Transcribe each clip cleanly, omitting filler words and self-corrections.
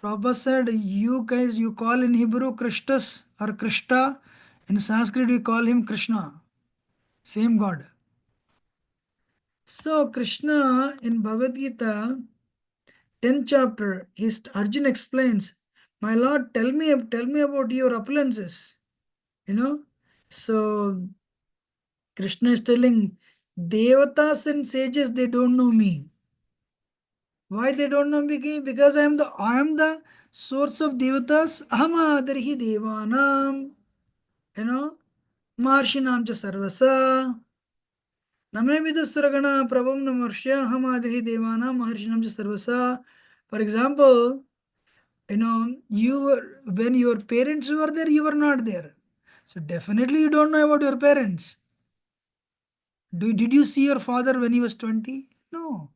Prabhupada said, you guys, you call in Hebrew Christus or Krishta. In Sanskrit, we call him Krishna. Same God. So, Krishna in Bhagavad Gita, 10th chapter, Arjuna explains, my Lord, tell me about your opulences. You know? So, Krishna is telling, Devatas and sages, they don't know me. Why they don't know me? Because I am the source of Devatas. Ahamadarhi Devanam. You know? Maharshinam cha sarvasa. Name vidusragana prabham namarshya hamadri devana maharshinam cha sarvasa. For example, when your parents were there, you were not there. So definitely you don't know about your parents. Did you see your father when he was 20? No.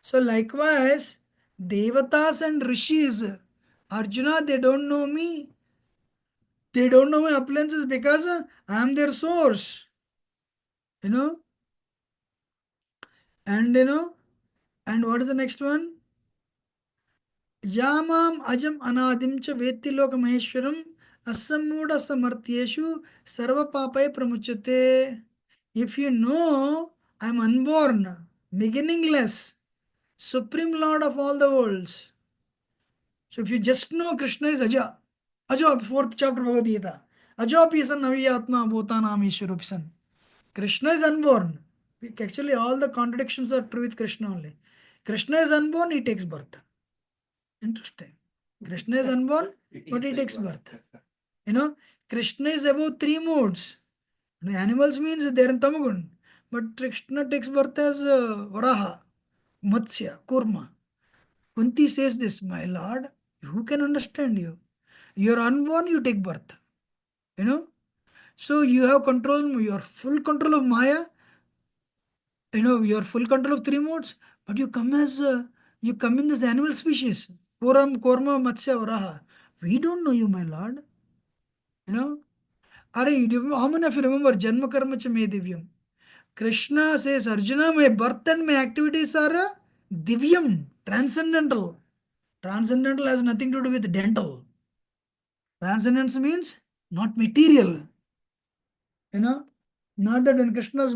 So likewise, Devatas and Rishis, Arjuna, they don't know me. They don't know my appearances because I am their source. You know? And and what is the next one? Yamam ajam anadim cha vetti loka maheshwaram asammuda samartyeshu sarva papai pramuchate. If you know I am unborn, beginningless, supreme lord of all the worlds. So if you just know Krishna is Aja, Aja, fourth chapter Bhagavad Gita. Aja pisan naviyatma bhutanam ishwarupisan. Krishna is unborn. Actually, all the contradictions are true with Krishna only. Krishna is unborn, he takes birth. Interesting. Krishna is unborn, but he takes birth. Krishna is above three modes. Animals means they are in Tamagun. But Krishna takes birth as Varaha, Matsya, Kurma. Kunti says this, my lord, who can understand you? You are unborn, you take birth. So you have control, you are full control of Maya, you are full control of three modes, but you come in this animal species. Puram, Korma, Matsya, Varaha. We don't know you, my lord. How many of you remember Janma Karma Cha Me Divyam? Krishna says, Arjuna, my birth and my activities are divyam, transcendental. Transcendental has nothing to do with dental. Transcendence means not material. Not that when Krishna's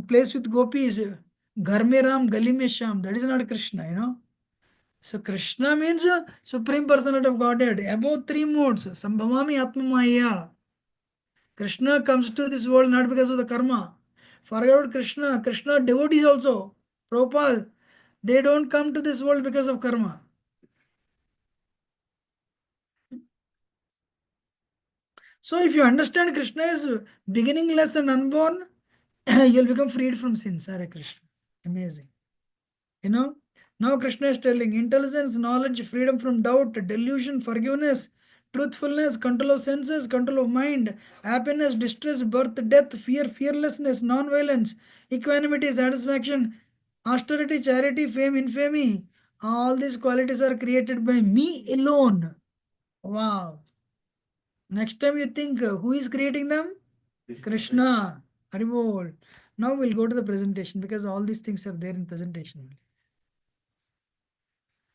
place with gopis, Ghar mein Ram, Gali mein Sham, that is not Krishna. So Krishna means Supreme Personality of Godhead, above three modes, Sambhavami Atma Maya. Krishna comes to this world not because of the karma. Forget about Krishna. Krishna devotees also. Prabhupada, they don't come to this world because of karma. So if you understand Krishna is beginningless and unborn, you'll become freed from sins. Hare Krishna. Amazing. Now Krishna is telling intelligence, knowledge, freedom from doubt, delusion, forgiveness, truthfulness, control of senses, control of mind, happiness, distress, birth, death, fear, fearlessness, non-violence, equanimity, satisfaction, austerity, charity, fame, infamy. All these qualities are created by me alone. Wow. Next time you think who is creating them? Krishna. Haribol. Now we'll go to the presentation because all these things are there in presentation.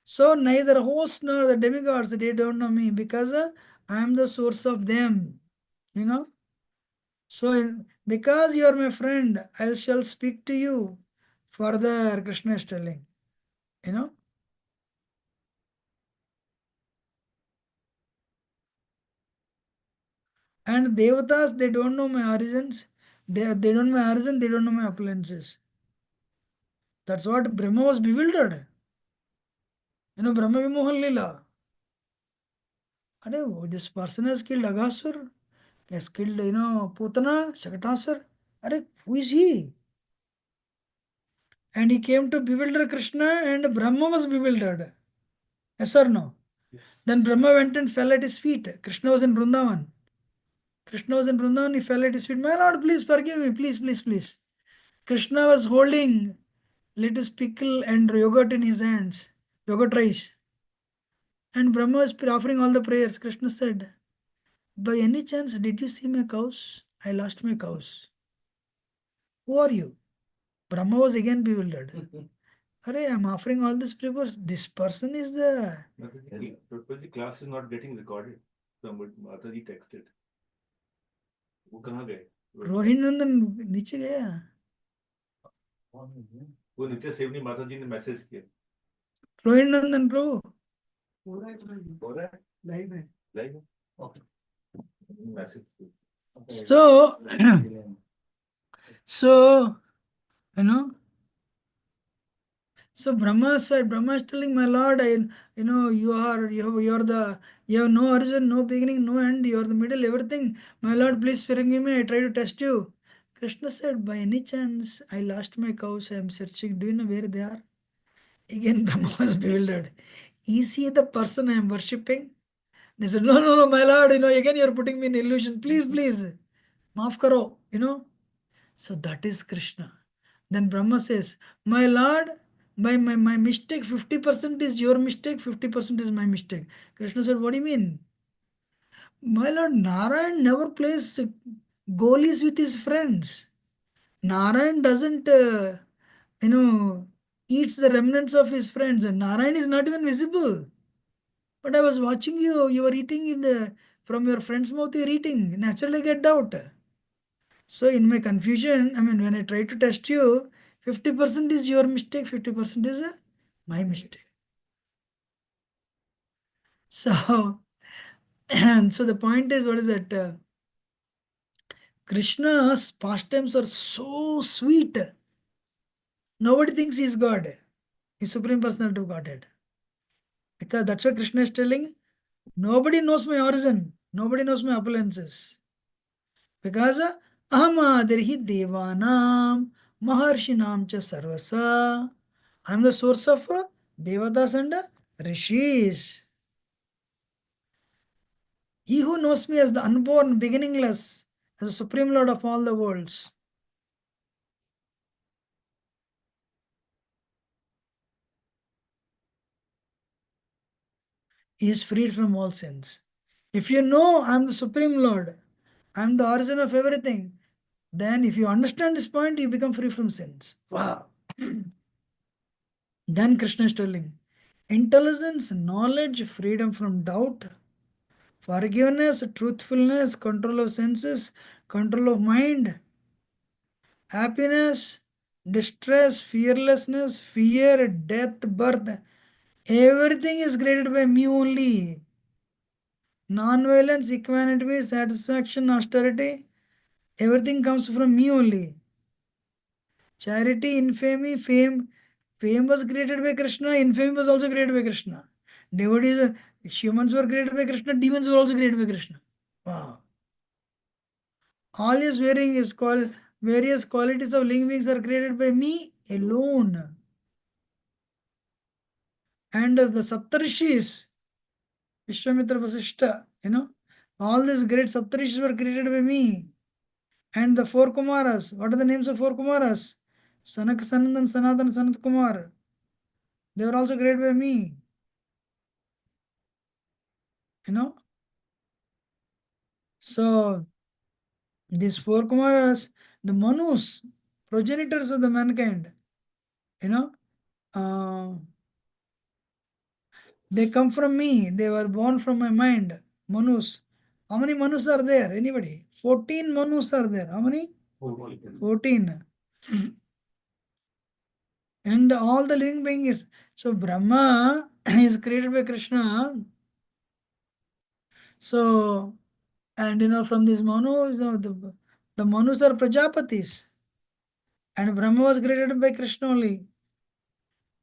So neither host nor the demigods, they don't know me because I am the source of them. So because you are my friend, I shall speak to you. Further, Krishna is telling. You know. And Devatas, they don't know my origins. They don't know my origin, they don't know my appearances. That's what Brahma was bewildered. Brahma Vimohan Lila. This person has killed Aghasur, has killed, Putana, Shakatasur. Who is he? And he came to bewilder Krishna and Brahma was bewildered. Yes or no? Then Brahma went and fell at his feet. Krishna was in Vrindavan. He fell at his feet. My lord, please forgive me. Please, please, please. Krishna was holding lettuce pickle and yogurt in his hands. Yogurt rice. And Brahma was offering all the prayers. Krishna said, by any chance, did you see my cows? I lost my cows. Who are you? Brahma was again bewildered. Arey, I'm offering all these papers. This person is the The class is not getting recorded. Somebody Mataji texted. वो कहाँ गए? रोहित नंदन नीचे गया. वो नीचे सेवनी माता जी ने message किया. रोहित नंदन bro. हो रहा है लाइव है. लाइव है. Okay. Message. So, so you know. So Brahma said, Brahma is telling my Lord, you have no origin, no beginning, no end, you are the middle, everything. My Lord, please forgive me, I try to test you. Krishna said, by any chance, I lost my cows, I am searching. Do you know where they are? Again, Brahma was bewildered. Is he the person I am worshipping? They said, no, no, no, my Lord, again you are putting me in illusion. Please, please, maaf karo. So that is Krishna. Then Brahma says, my Lord, my mistake, 50% is your mistake, 50% is my mistake. Krishna said, what do you mean? My Lord, Narayan never plays goalies with his friends. Narayan doesn't, eats the remnants of his friends. And Narayan is not even visible. But I was watching you, you were eating from your friend's mouth, you're eating. Naturally get doubt. So in my confusion, I mean, when I try to test you, 50% is your mistake, 50% is my mistake. So, and so the point is, what is that? Krishna's pastimes are so sweet. Nobody thinks he's God, he's Supreme Personality of Godhead. Because that's why Krishna is telling, nobody knows my origin, nobody knows my appearances. Because Ahamadirhi Devanam Maharshinam cha Sarvasa. I am the source of Devatas and Rishis. He who knows me as the unborn, beginningless, as the Supreme Lord of all the worlds. He is freed from all sins. If you know I am the Supreme Lord, I am the origin of everything, then if you understand this point, you become free from sins. Wow. Then Krishna is telling intelligence, knowledge, freedom from doubt, forgiveness, truthfulness, control of senses, control of mind, happiness, distress, fearlessness, fear, death, birth. Everything is created by me only. Non-violence, equanimity, satisfaction, austerity, everything comes from me only. Charity, infamy, fame. Fame was created by Krishna, infamy was also created by Krishna. Devotees, humans were created by Krishna, demons were also created by Krishna. Wow. All his varying is called various qualities of living beings are created by me alone. And the Saptarishis, Vishwamitra Vasishta, all these great Saptarishis were created by me. And the four Kumaras, what are the names of four Kumaras? Sanak, Sanandan, Sanatan, Sanat Kumar. They were also created by me. So these four Kumaras, the Manus, progenitors of the mankind, uh, they come from me. They were born from my mind. Manus. How many Manus are there? Anybody? 14 Manus are there. How many? 14. And all the living beings. So Brahma is created by Krishna. So, and from this Manu, the Manus are Prajapatis. And Brahma was created by Krishna only.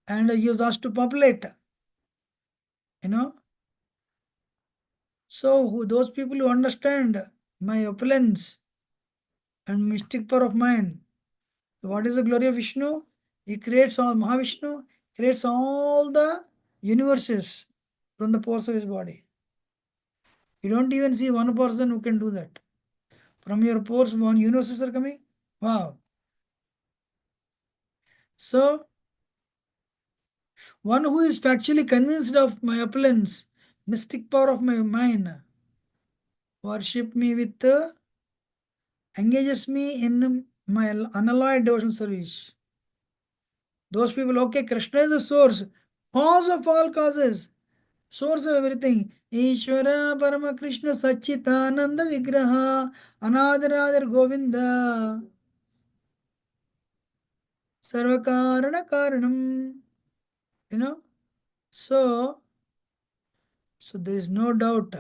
And he was asked to populate. You know. So those people who understand my opulence and mystic power of mine. What is the glory of Vishnu? He creates all, Mahavishnu creates all the universes from the pores of his body. You don't even see one person who can do that. From your pores, one universes are coming. Wow. So, one who is factually convinced of my opulence, mystic power of my mind, worship me with, engages me in my unalloyed devotional service. Those people, okay, Krishna is the source, cause of all causes, source of everything. Ishvara Parama Krishna Sachitananda Vigraha Anadiradir Govinda Sarvakarana Karanam. You know, so there is no doubt.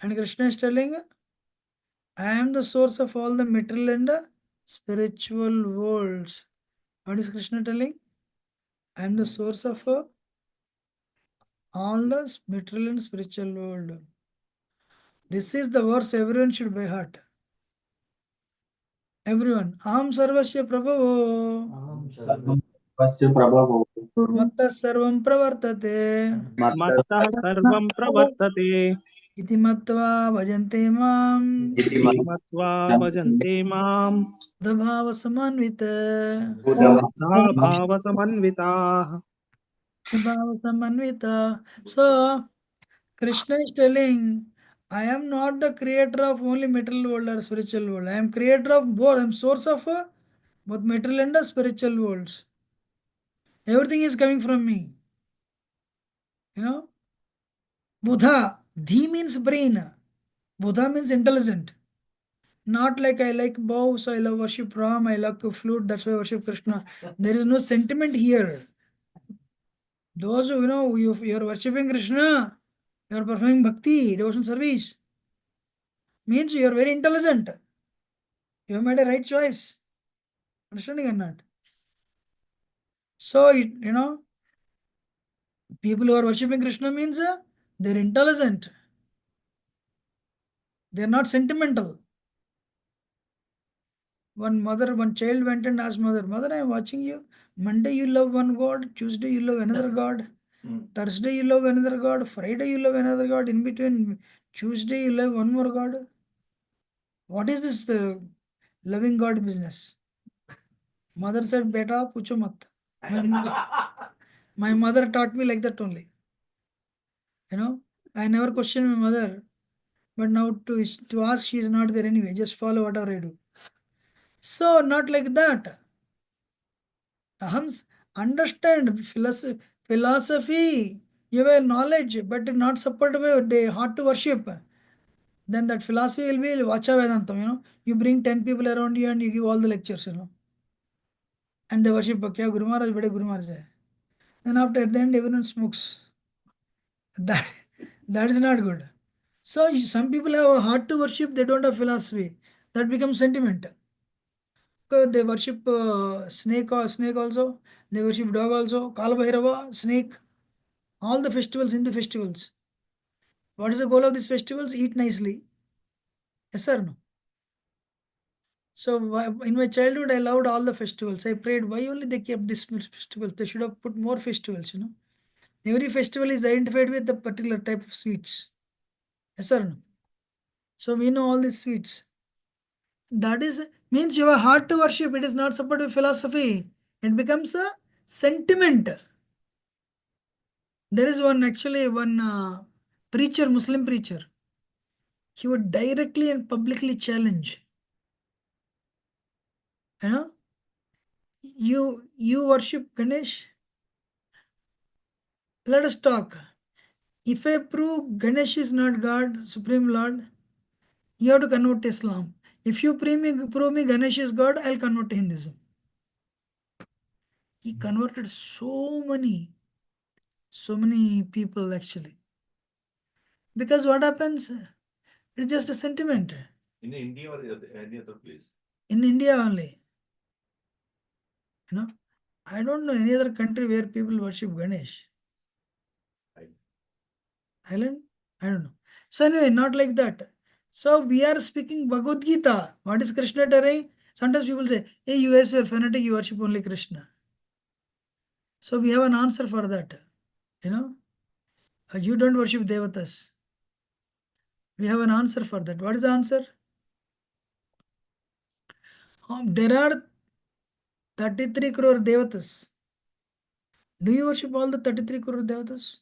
And Krishna is telling, I am the source of all the material and spiritual worlds. What is Krishna telling? I am the source of all the material and spiritual world. This is the verse everyone should by heart. Everyone. Aham sarvasya prabhavo First Prabhu. matta sarvam pravartate मत्तः सर्वं प्रवर्तते iti matva bhajante mam इति मत्वा भजन्ते माम् dhabhava samanvita Buddha भावसमन्विताः dhabhava samanvita. So Krishna is telling, I am not the creator of only material world or spiritual world. I am creator of both. I am source of both material and spiritual worlds. Everything is coming from me. You know, Buddha, Dhi means brain. Buddha means intelligent. Not like I like bow, so I love worship Ram, I like flute, that's why I worship Krishna. There is no sentiment here. Those who, you are worshipping Krishna, you are performing bhakti, devotional service, means you are very intelligent. You have made a right choice. Understanding or not? So, people who are worshipping Krishna means they're intelligent. They're not sentimental. One child went and asked mother, Mother, I am watching you. Monday you love one God, Tuesday you love another God, Thursday you love another God, Friday you love another God, in between Tuesday you love one more God. What is this loving God business? Mother said, Beta, pucho mat. My mother taught me like that only. I never question my mother, but now to ask, she is not there anyway. Just follow whatever I do. So, not like that. Ahams, understand philosophy. You have knowledge, but not supported by the heart to worship. Then that philosophy will be Vacha Vedantam. You bring 10 people around you and you give all the lectures. And they worship Kya Guru Maharaj, Bade Guru Maharaj hai. Then after at the end, everyone smokes. That, that is not good. So some people have a heart to worship, they don't have philosophy. That becomes sentiment. So they worship snake also, they worship dog also, Kala Bhairava, snake, all the festivals in the festivals. What is the goal of these festivals? Eat nicely. Yes or no? So in my childhood, I loved all the festivals. I prayed, why only they kept this festival? They should have put more festivals. Every festival is identified with a particular type of sweets. Yes or no? So we know all these sweets. That is means you have a heart to worship. It is not supported with philosophy. It becomes a sentiment. There is one preacher, Muslim preacher. He would directly and publicly challenge. You worship Ganesh. Let us talk. If I prove Ganesh is not God, Supreme Lord, you have to convert to Islam. If you prove me Ganesh is God, I'll convert to Hinduism. He converted so many people actually. Because what happens? It's just a sentiment. In India or any other place? In India only. I don't know any other country where people worship Ganesh. Island? I don't know. So anyway, not like that. So we are speaking Bhagavad Gita. What is Krishna telling? Sometimes people say, hey, you guys are fanatic, you worship only Krishna. So we have an answer for that. You don't worship Devatas. We have an answer for that. What is the answer? There are 33 crore Devatas. Do you worship all the 33 crore Devatas?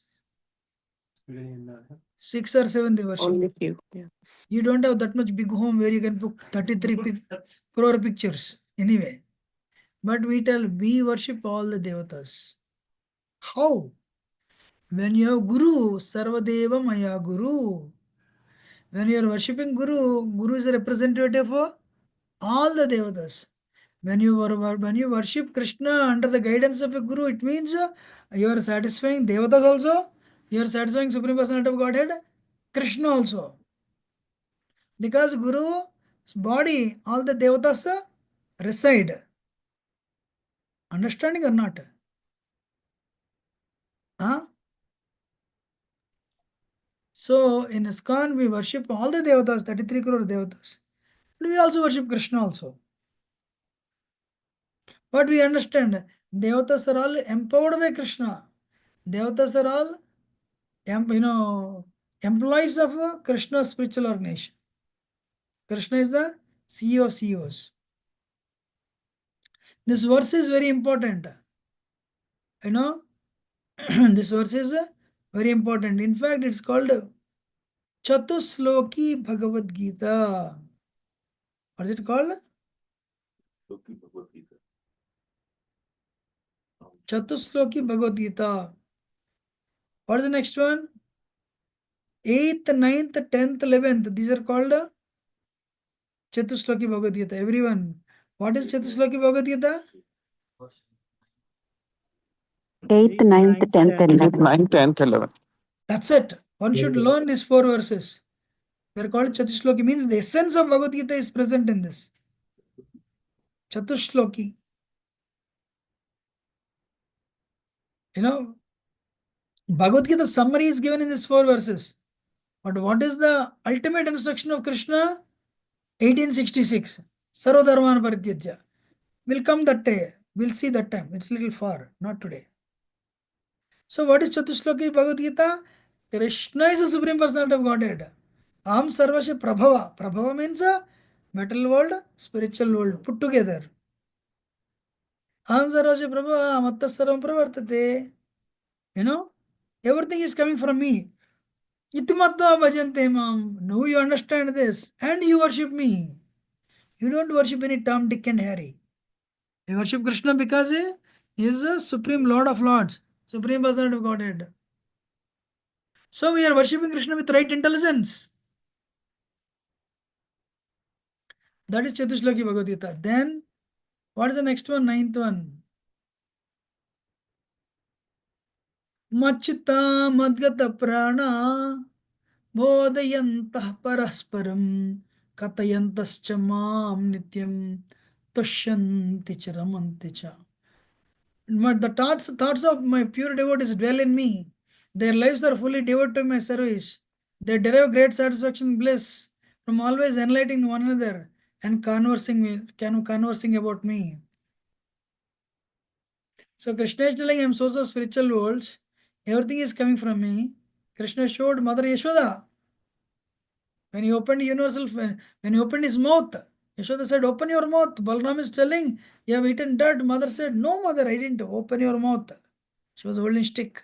6 or 7 they worship. Only few. Yeah. You don't have that much big home where you can put 33 crore pictures. Anyway, But we tell we worship all the devatas. How? When you have Guru, Sarvadeva Maya Guru. When you are worshipping Guru, Guru is a representative for all the devatas. When you worship Krishna under the guidance of a Guru, it means you are satisfying devatas also. You are satisfying Supreme Personality of Godhead, Krishna also. Because Guru's body, all the devatas reside. Understanding or not? Huh? So in ISKCON we worship all the devatas, 33 crore devatas. But we also worship Krishna also. But we understand devatas are all empowered by Krishna. Devatas are all employees of Krishna's spiritual organization. Krishna is the CEO of CEOs. This verse is very important. You know, this verse is very important. In fact, it's called Chatusloki Bhagavad Gita. What is it called? Loki Bhagavad Gita. Chatusloki Bhagavad Gita. What is the next one? 8th, 9th, 10th, 11th. These are called Chatusloki Bhagavad Gita. Everyone. What is Chatusloki Bhagavad Gita? 8th, 9th, 10th, and 11th. 9th, 10th, 11th. That's it. One should learn these 4 verses. They're called Chatusloki. Means the essence of Bhagavad Gita is present in this. Chatusloki. Bhagavad Gita summary is given in these 4 verses. But what is the ultimate instruction of Krishna? 1866. Sarvadharman Parityajya. Will come that day. We'll see that time. It's a little far, not today. So what is Chatusloki Bhagavad Gita? Krishna is the Supreme Personality of Godhead. Aham Sarvasya Prabhava. Prabhava means material world, spiritual world put together. Aham Sarvasya Prabhava, Matta Sarvam Pravartate. Everything is coming from me. Itimatva bhajante mam. Now you understand this and you worship me. You don't worship any Tom, Dick and Harry. You worship Krishna because he is the Supreme Lord of Lords, Supreme Personality of Godhead. So we are worshipping Krishna with right intelligence. That is Chatusloki Bhagavad Gita. Then, what is the next one? 9th one. Machita Madgata Prana Bodhayantah Parasparam Katayantascha Mam Nityam Tushyanti Charamanti Cha. But the thoughts of my pure devotees dwell in me. Their lives are fully devoted to my service. They derive great satisfaction and bliss from always enlightening one another and conversing about me. So Krishna is telling I am source of spiritual worlds. Everything is coming from me. Krishna showed Mother Yashoda. When he opened when he opened his mouth, Yashoda said, open your mouth. Balram is telling, you have eaten dirt. Mother said, no mother, I didn't. Open your mouth. She was holding stick.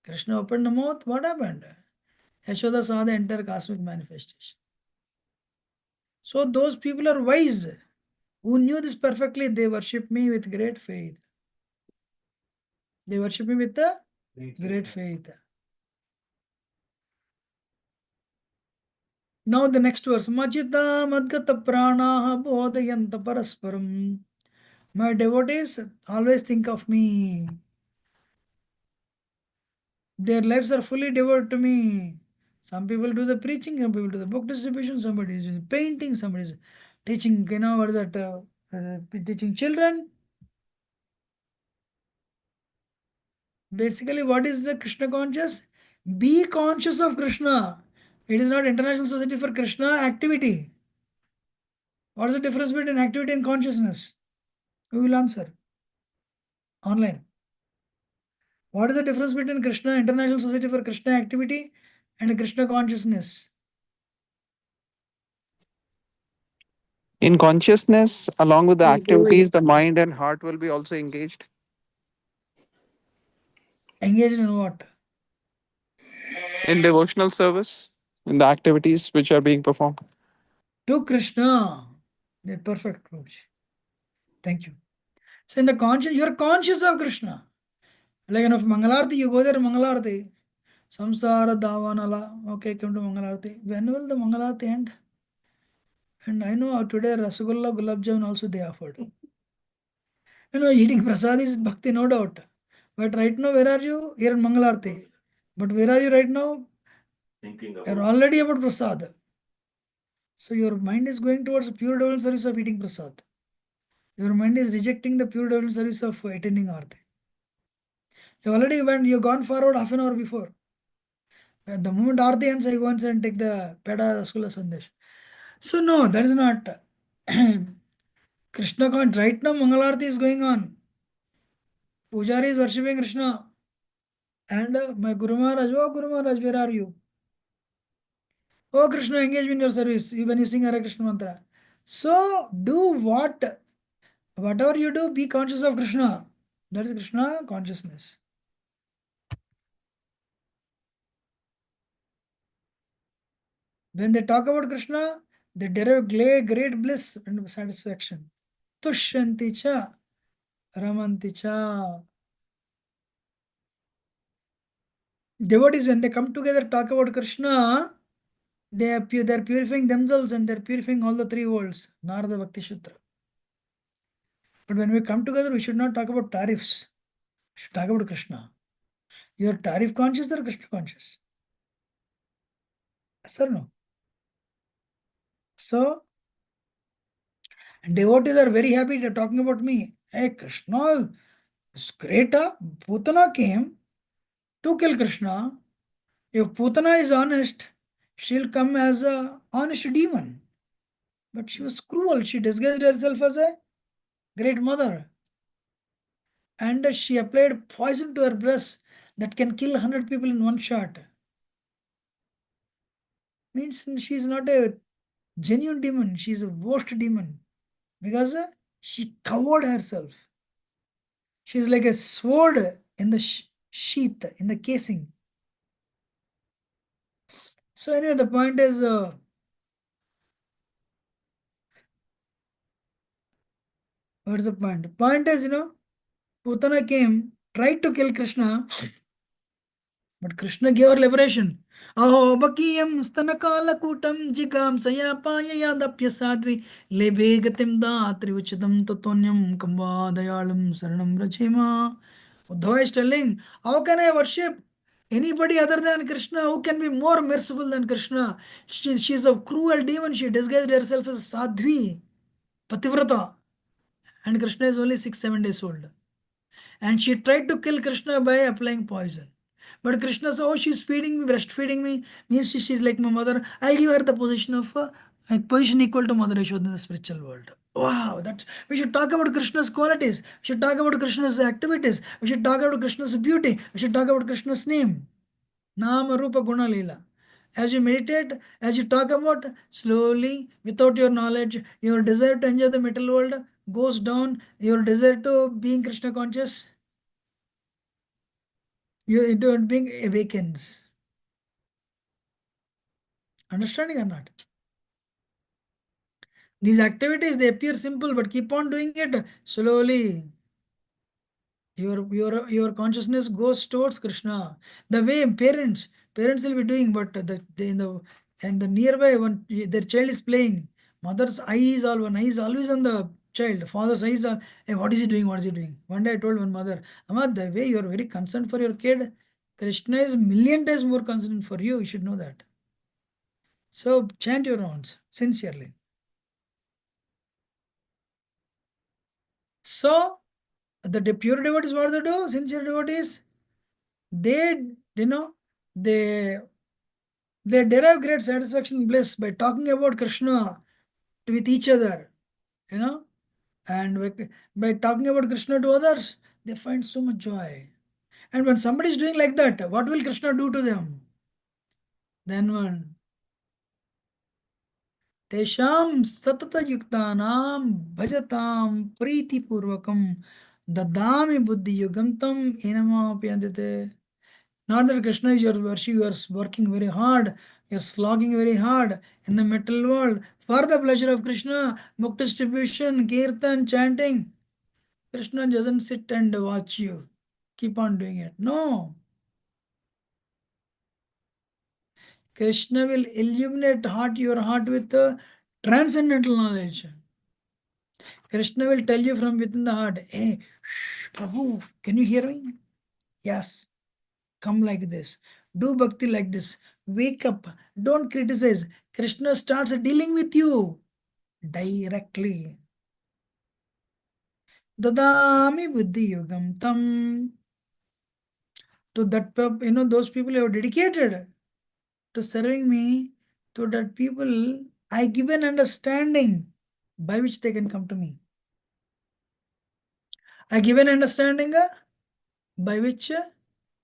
Krishna opened the mouth. What happened? Yashoda saw the entire cosmic manifestation. So those people are wise. Who knew this perfectly, they worship me with great faith. They worship me with a great faith. Now the next verse. Machita madgata pranaha bodhayanta parasparam. My devotees always think of me. Their lives are fully devoted to me. Some people do the preaching, some people do the book distribution, somebody is painting, somebody is teaching, what is that, teaching children. Basically, what is the Krishna conscious? Be conscious of Krishna. It is not International Society for Krishna activity. What is the difference between activity and consciousness? Who will answer? Online. What is the difference between Krishna, International Society for Krishna activity and Krishna consciousness? In consciousness, along with the activities, the mind and heart will be also engaged. Engaged in what? In devotional service, in the activities which are being performed. To Krishna. Perfect, Prabhuji. Thank you. So in the conscious, you are conscious of Krishna. Like enough Mangalarti, you go there Mangalarti. Samsara Davanala. Okay, come to Mangalarti. When will the Mangalarti end? And I know today Rasgulla, Gulab Jamun also they offered. Eating prasad is bhakti, no doubt. But right now, where are you? Here in Mangalarti. But where are you right now? Thinking You're about already about prasad. So your mind is going towards pure devotional service of eating prasad. Your mind is rejecting the pure devotional service of attending Aarti. You already went, you've gone forward half an hour before. At the moment Aarti ends, I go and take the Peda Rasgulla Sandesh. So no, that is not. Krishna can't. Right now Mangalarti is going on. Pujari is worshipping Krishna. And my Guru Maharaj, oh Guru Maharaj, where are you? Oh Krishna, engage me in your service when you sing Hare Krishna mantra. So do whatever you do, be conscious of Krishna. That is Krishna consciousness. When they talk about Krishna, they derive great bliss and satisfaction. Tushyanti cha, ramanti cha. Devotees, when they come together, talk about Krishna, they're purifying themselves and they're purifying all the three worlds. Narada Bhakti Sutra. But when we come together, we should not talk about tariffs. We should talk about Krishna. You are tariff conscious or Krishna conscious? Yes or no? So, devotees are very happy they're talking about me. Hey, Krishna is great. Putana came to kill Krishna. If Putana is honest, she'll come as a honest demon. But she was cruel. She disguised herself as a great mother. And she applied poison to her breast that can kill 100 people in one shot. Means she's not a genuine demon. She's a worst demon. Because she covered herself. She's like a sword in the sheath, in the casing. So anyway, the point is, what's the point? The point is, Putana came, tried to kill Krishna, but Krishna gave her liberation. Aho bakiyam stanakala kutam jigam sayapaya yadapya sadvi lebe gatim datri uchidam tatonyam kambadayalam saranam rachima. Uddhava is telling, how can I worship anybody other than Krishna? Who can be more merciful than Krishna? She's a cruel demon. She disguised herself as Sadhvi, Pativrata. And Krishna is only 6-7 days old. And she tried to kill Krishna by applying poison. But Krishna said, oh, she's feeding me, breastfeeding me, means she's like my mother. I'll give her the position of a position equal to Mother Yashoda in the spiritual world. Wow, we should talk about Krishna's qualities. We should talk about Krishna's activities. We should talk about Krishna's beauty. We should talk about Krishna's name. Nama Rupa Guna Leela. As you meditate, as you talk about, slowly, without your knowledge, your desire to enjoy the material world goes down. Your desire to being Krishna conscious, your being awakens. Understanding or not? These activities, they appear simple, but keep on doing it slowly. Your consciousness goes towards Krishna. The way parents will be doing, but the nearby one, their child is playing. Mother's eye is one eye is always on the child. Father's eyes are, hey, what is he doing? What is he doing? One day I told one mother, Amma, the way you are very concerned for your kid, Krishna is million times more concerned for you. You should know that. So chant your rounds sincerely. So the pure devotees, what they do? Sincere devotees, they they derive great satisfaction and bliss by talking about Krishna with each other, and by talking about Krishna to others, they find so much joy. And when somebody is doing like that, what will Krishna do to them? Then one Tesham satata yuktanam bhajatam priti purvakam dadami buddhi yugantam enamapyandite. Not that Krishna is your worship, you are working very hard, you are slogging very hard in the material world for the pleasure of Krishna, book distribution, kirtan, chanting. Krishna doesn't sit and watch you. Keep on doing it. No. Krishna will illuminate your heart with transcendental knowledge. Krishna will tell you from within the heart, hey, shh, Prabhu, can you hear me? Yes. Come like this. Do bhakti like this. Wake up. Don't criticize. Krishna starts dealing with you directly. Dadami buddhi yogam tam. To that, those people who are dedicated to serving me, to that people, I give an understanding by which they can come to me. I give an understanding by which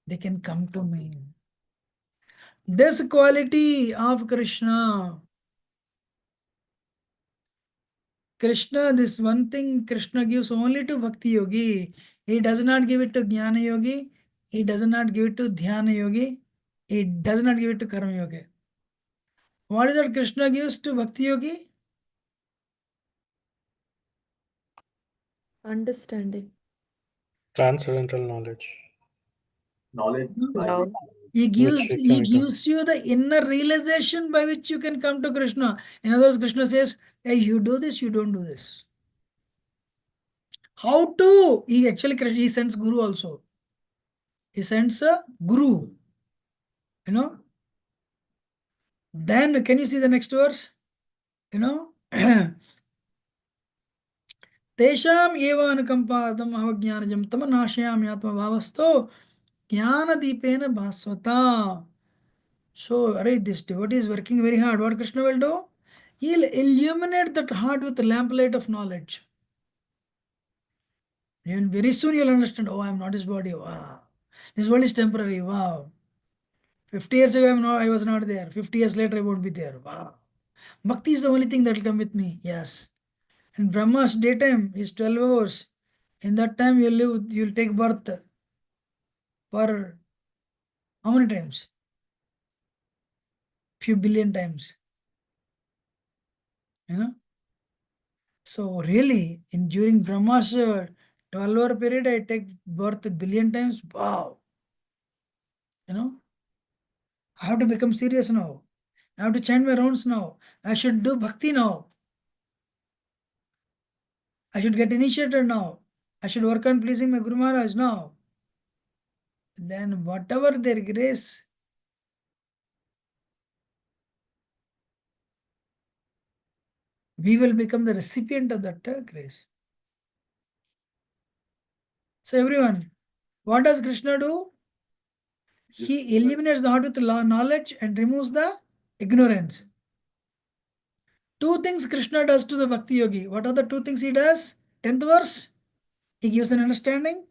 they can come to me. This quality of Krishna, this one thing Krishna gives only to Bhakti Yogi. He does not give it to Jnana Yogi. He does not give it to Dhyana Yogi. He does not give it to Karma Yogi. What is that Krishna gives to Bhakti Yogi? Understanding. Transcendental knowledge. Knowledge by No. which He Which gives, he he can gives you the inner realization by which you can come to Krishna. In other words, Krishna says, hey, you do this, you don't do this. How to? He actually, he sends Guru also. He sends a Guru. You know? Then, can you see the next verse? You know? Tesham eva anukampadam avajnanajam tamanashayam yatma bhavasto jnana deepena bhasvata. So, read this devotee is working very hard. What Krishna will do? He'll illuminate that heart with the lamplight of knowledge. And very soon you'll understand, oh, I'm not his body. Wow. This world is temporary. Wow. 50 years ago, I was not there. 50 years later, I won't be there. Wow. Bhakti is the only thing that will come with me. Yes. And Brahma's daytime is 12 hours. In that time, you'll take birth for how many times? Few billion times. You know? So really, during Brahma's 12-hour period, I take birth a billion times. Wow. You know? I have to become serious now. I have to chant my rounds now. I should do bhakti now. I should get initiated now. I should work on pleasing my Guru Maharaj now. Then whatever their grace, we will become the recipient of that grace. So everyone, what does Krishna do? He illuminates the heart with knowledge and removes the ignorance. Two things Krishna does to the Bhakti Yogi. What are the two things he does? 10th verse, he gives an understanding.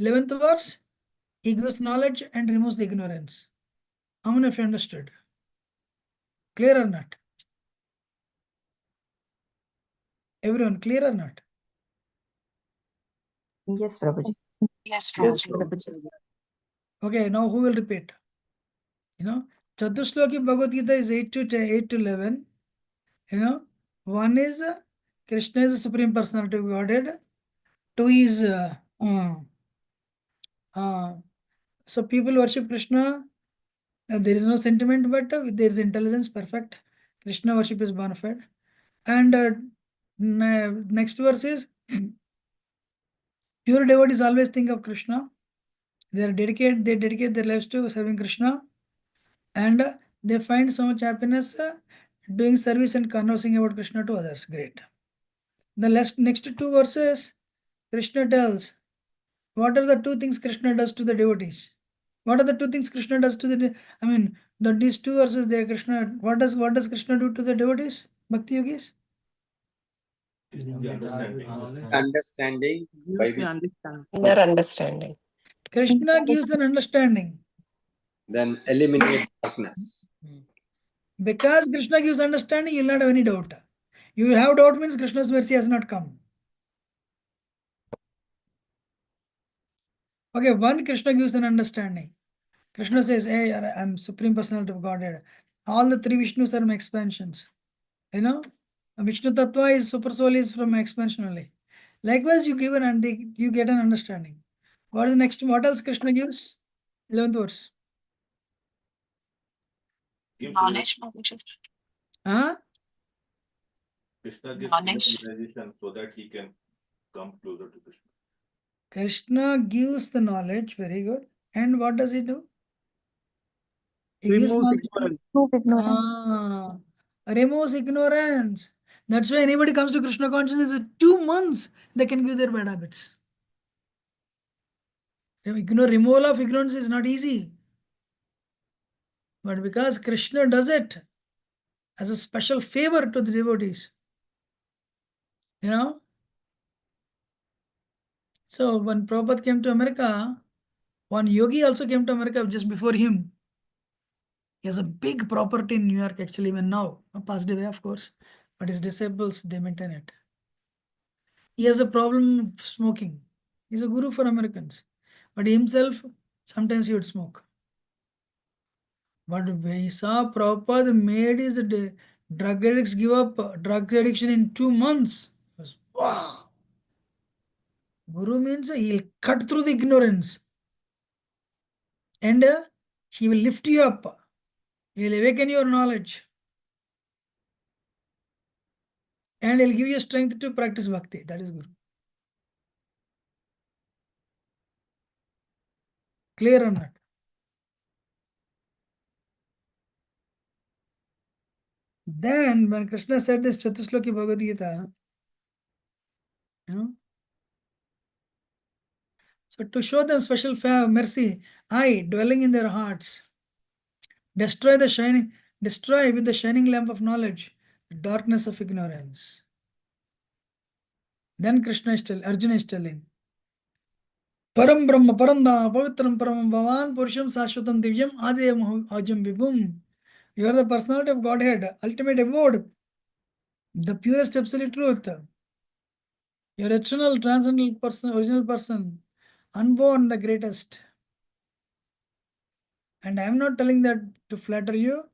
11th verse, he gives knowledge and removes the ignorance. How many of you understood? Clear or not? Everyone, clear or not? Yes, Prabhuji. Yes, Yes, Prabhuji. Prabhuji. Okay, now who will repeat? You know, Chatusloki Bhagavad Gita is 8 to 11. You know, one is Krishna is the Supreme Personality of Godhead. Two is so people worship Krishna. There is no sentiment, but there is intelligence, perfect. Krishna worship is bona fide. And next verse is pure devotees always think of Krishna. They dedicate their lives to serving Krishna, and they find so much happiness doing service and conversing about Krishna to others. Great. The next two verses, Krishna tells what are the two things Krishna does to the devotees. What are the two things Krishna does to these two verses there, Krishna, what does Krishna do to the devotees, Bhakti Yogis? Understanding by Gives me which understand. Inner understanding. Krishna gives an understanding. then eliminate darkness. Because Krishna gives understanding, you will not have any doubt. You have doubt means Krishna's mercy has not come. Okay, one, Krishna gives an understanding. Krishna says, hey, I'm Supreme Personality of Godhead. All the three Vishnus are my expansions. You know, Vishnu Tattva is Super Soul is from my expansion only. Likewise, you give you get an understanding. What is the next? What else Krishna gives? 11th verse. Gives Knowledge, Prabhuji. Huh? Krishna gives Knowledge. realization so that he can come closer to Krishna. Krishna gives the knowledge. Very good. And what does he do? He gives Removes knowledge. ignorance. Removes ignorance. That's why anybody comes to Krishna consciousness in 2 months, they can give their bad habits. Removal of ignorance is not easy. But because Krishna does it as a special favor to the devotees, you know. So when Prabhupada came to America, one yogi also came to America just before him. He has a big property in New York, actually, even now. Passed away, of course. But his disciples, they maintain it. He has a problem of smoking. He's a guru for Americans. But himself, sometimes he would smoke. But we saw Prabhupada made his drug addicts give up drug addiction in 2 months. It was, wow. Guru means he'll cut through the ignorance. And he will lift you up. He will awaken your knowledge. And he'll give you strength to practice bhakti. That is Guru. Clear or not? Then when Krishna said this Chatusloki Bhagavad Gita, you know, so to show them special mercy, I, dwelling in their hearts, destroy with the shining lamp of knowledge, the darkness of ignorance. Then Arjuna is telling, Param Brahma Paranda Pavitram Paramam Bhavan Purusham Sashvatam Divyam Adiyam Ajam Vibhum. You are the personality of Godhead, ultimate abode, the purest absolute truth. Your eternal transcendental person, original person, unborn, the greatest. And I am not telling that to flatter you.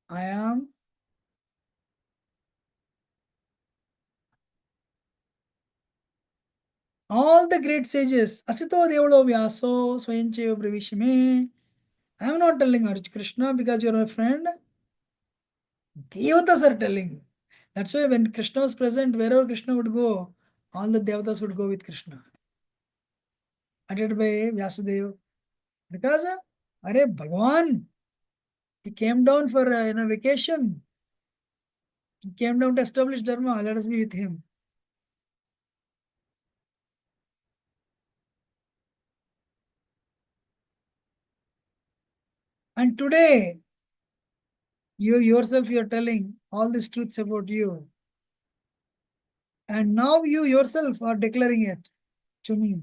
I am all the great sages. Asito Devalo Vyaso Swayancheva Pravishime. I am not telling Arjuna Krishna because you are my friend. Devatas are telling. That's why when Krishna was present, wherever Krishna would go, all the Devatas would go with Krishna. Uttered by Vyasadeva. Because, Are Bhagavan, he came down for vacation. He came down to establish Dharma. Let us be with him. And today, you yourself, you are telling all these truths about you. And now you yourself are declaring it to me.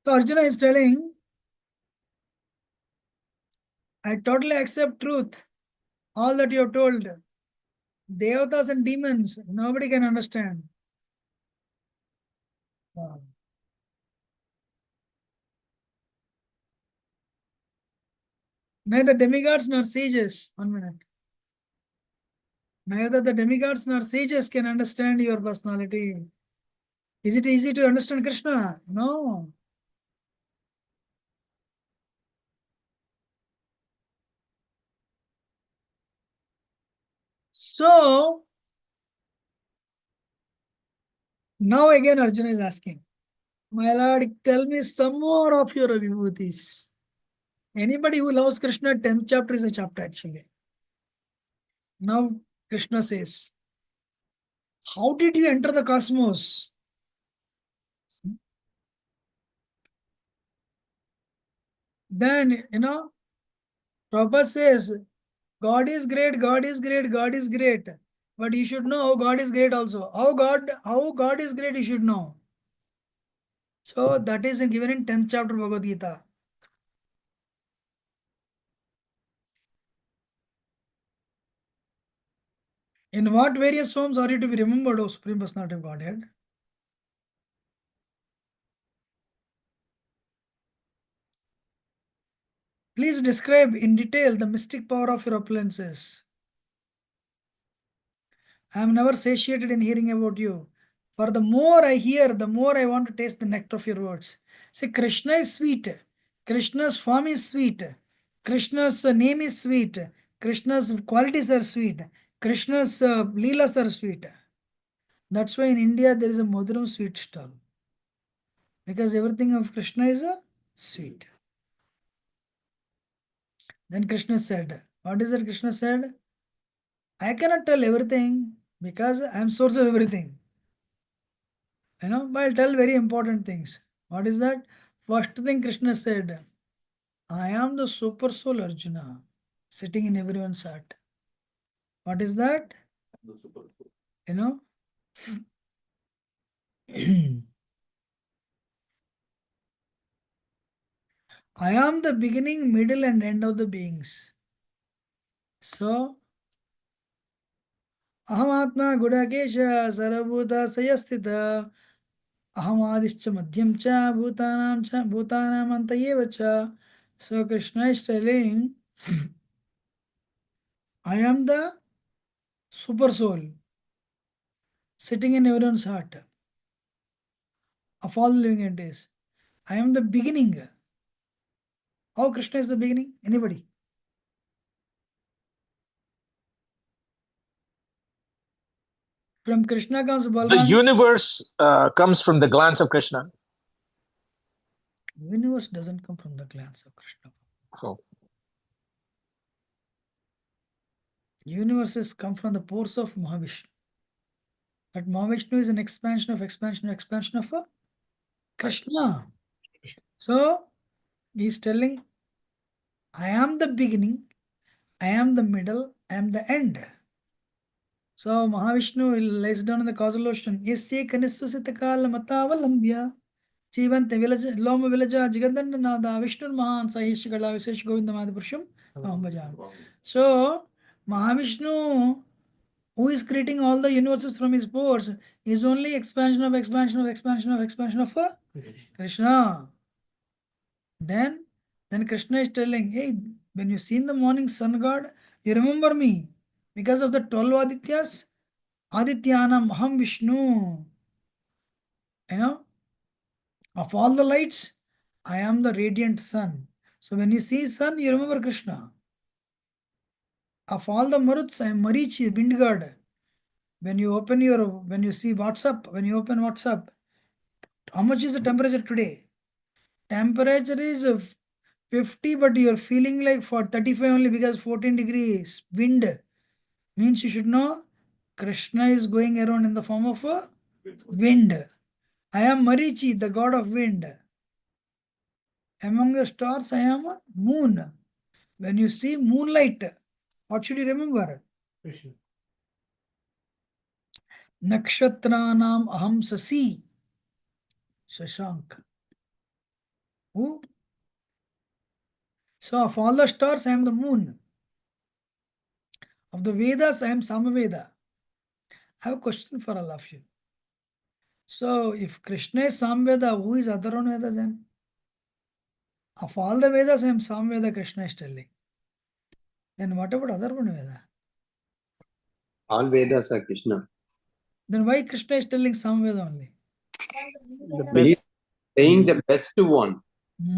So Arjuna is telling, I totally accept truth. All that you have told. Devatas and demons, nobody can understand. Wow. Neither demigods nor sages. 1 minute. Neither the demigods nor sages can understand your personality. Is it easy to understand Krishna? No. So, now again Arjuna is asking, my Lord, tell me some more of your vibhutis. Anybody who loves Krishna, 10th chapter is a chapter actually. Now Krishna says, how did you enter the cosmos? Then, Prabhupada says, God is great, God is great, God is great. But you should know God is great also. How God is great, you should know. So that is given in 10th chapter Bhagavad Gita. In what various forms are you to be remembered, O Supreme Personality of Godhead? Please describe in detail the mystic power of your opulences. I am never satiated in hearing about you. For the more I hear, the more I want to taste the nectar of your words. See, Krishna is sweet. Krishna's form is sweet. Krishna's name is sweet. Krishna's qualities are sweet. Krishna's leelas are sweet. That's why in India there is a Madhuram sweet stall. Because everything of Krishna is sweet. Then Krishna said, what is it Krishna said? I cannot tell everything because I am source of everything. But I'll tell very important things. What is that? First thing Krishna said, I am the super soul Arjuna, sitting in everyone's heart. What is that? The super. You know? I am the beginning, middle, and end of the beings. So, Ahamatma Gudakesha Sarabhuta Sayastita Ahamadischa Madhyam Cha Bhutanam Antayeva Cha. So Krishna is telling, I am the super soul sitting in everyone's heart of all living entities. I am the beginning. How Krishna is the beginning? Anybody? From Krishna comes The Balaram. universe comes from the glance of Krishna. Universe doesn't come from the glance of Krishna. Oh. Universes come from the pores of Mahavishnu. But Mahavishnu is an expansion of Krishna. So he's telling, I am the beginning, I am the middle, I am the end. So Mahavishnu lays down in the causal ocean. Yasya kanisvasita kala matavalambya Jivante villaja Loma villaja Jigadanda Nada Vishnu Mahan Sahish Gala Visesh Govinda Madhapurusham Bhajam. So Mahavishnu, who is creating all the universes from his pores, is only expansion of Krishna. Then Krishna is telling, hey, when you see in the morning sun god, you remember me. Because of the 12 Adityas, Adityanam Aham Vishnu. Of all the lights, I am the radiant sun. So when you see sun, you remember Krishna. Of all the Maruts, I am Marichi, wind god. When you open when you see WhatsApp, when you open WhatsApp, how much is the temperature today? Temperature is 50, but you're feeling like for 35 only because 14 degrees. Wind means you should know Krishna is going around in the form of a wind. I am Marichi, the god of wind. Among the stars, I am a moon. When you see moonlight, what should you remember? Krishna. Nakshatranam aham sasi. Shashank. Who? So of all the stars, I am the moon. Of the Vedas, I am Samaveda. I have a question for all of you. So if Krishna is Samveda, who is Atharvana Veda then? Of all the Vedas, I am Samveda, Krishna is telling. Then what about Atharvana Veda? All Vedas are Krishna. Then why Krishna is telling Samveda only? The He is best. saying the best one.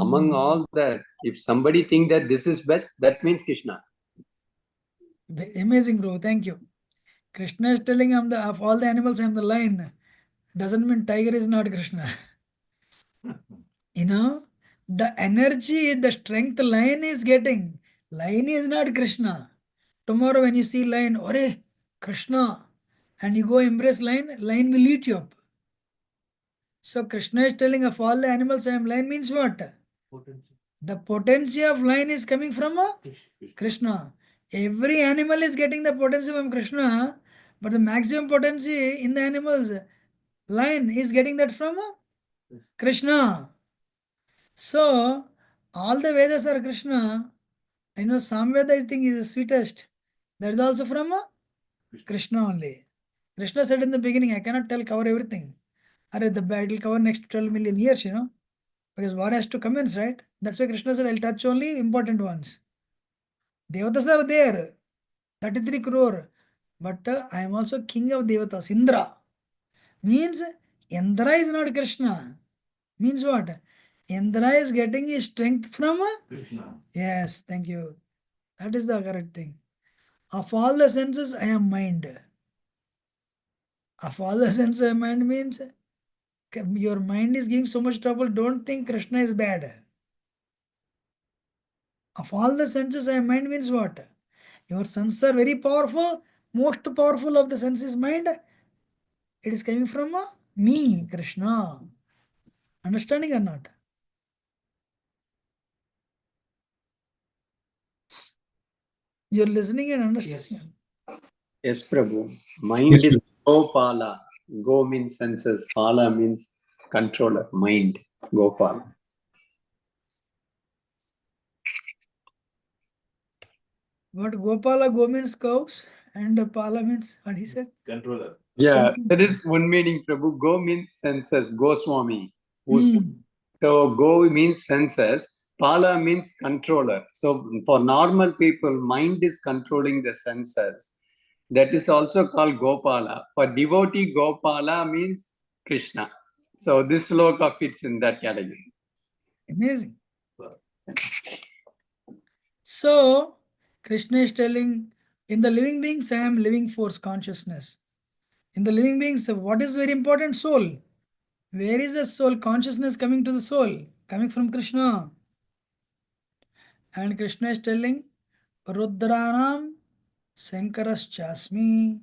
Among all that, if somebody think that this is best, that means Krishna. Amazing, bro. Thank you. Krishna is telling of all the animals, I am the lion. Doesn't mean tiger is not Krishna. The energy, the strength lion is getting. Lion is not Krishna. Tomorrow when you see lion, Ore, Krishna, and you go embrace lion, lion will eat you up. So Krishna is telling of all the animals, I am lion means what? Potency. The potency of lion is coming from Krishna. Every animal is getting the potency from Krishna, but the maximum potency in the animals, lion is getting that from Krishna. So all the Vedas are Krishna. Samveda I think is the sweetest. That is also from Krishna only. Krishna said in the beginning, I cannot cover everything. It will cover next 12 million years, Because war has to commence, right? That's why Krishna said, I'll touch only important ones. Devatas are there, 33 crore. But I am also king of Devatas, Indra. Means Indra is not Krishna. Means what? Indra is getting his strength from Krishna. Yes, thank you. That is the correct thing. Of all the senses, I am mind. Of all the senses, I am mind means your mind is giving so much trouble. Don't think Krishna is bad. Of all the senses, I am mind means what? Your senses are very powerful. Most powerful of the senses mind. It is coming from me, Krishna. Understanding or not? You're listening and understanding. Yes, Prabhu. Mind is Gopala. Go means senses. Pala means controller. Mind. Gopala. What Gopala go means cows and Pala means what he said? Controller. Yeah, that is one meaning, Prabhu. Go means senses. Goswami. Who's So go means senses. Pala means controller. So for normal people, mind is controlling the senses. That is also called Gopala. For devotee, Gopala means Krishna. So this sloka fits in that category. Amazing. So Krishna is telling, in the living beings, I am living force consciousness. In the living beings, what is very important? Soul. Where is the soul? Consciousness coming to the soul, coming from Krishna. And Krishna is telling, Rudranam Sankaras Chasmi.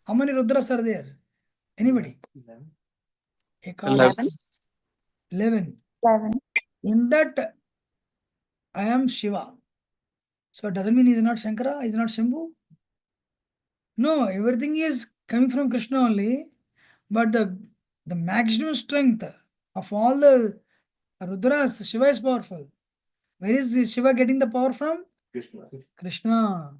How many Rudras are there? Anybody? 11. 11. 11. In that, I am Shiva. So it doesn't mean he is not Shankara, he is not Shambhu. No, everything is coming from Krishna only. But the maximum strength of all the Rudras, Shiva is powerful. Where is this Shiva getting the power from? Krishna. Krishna.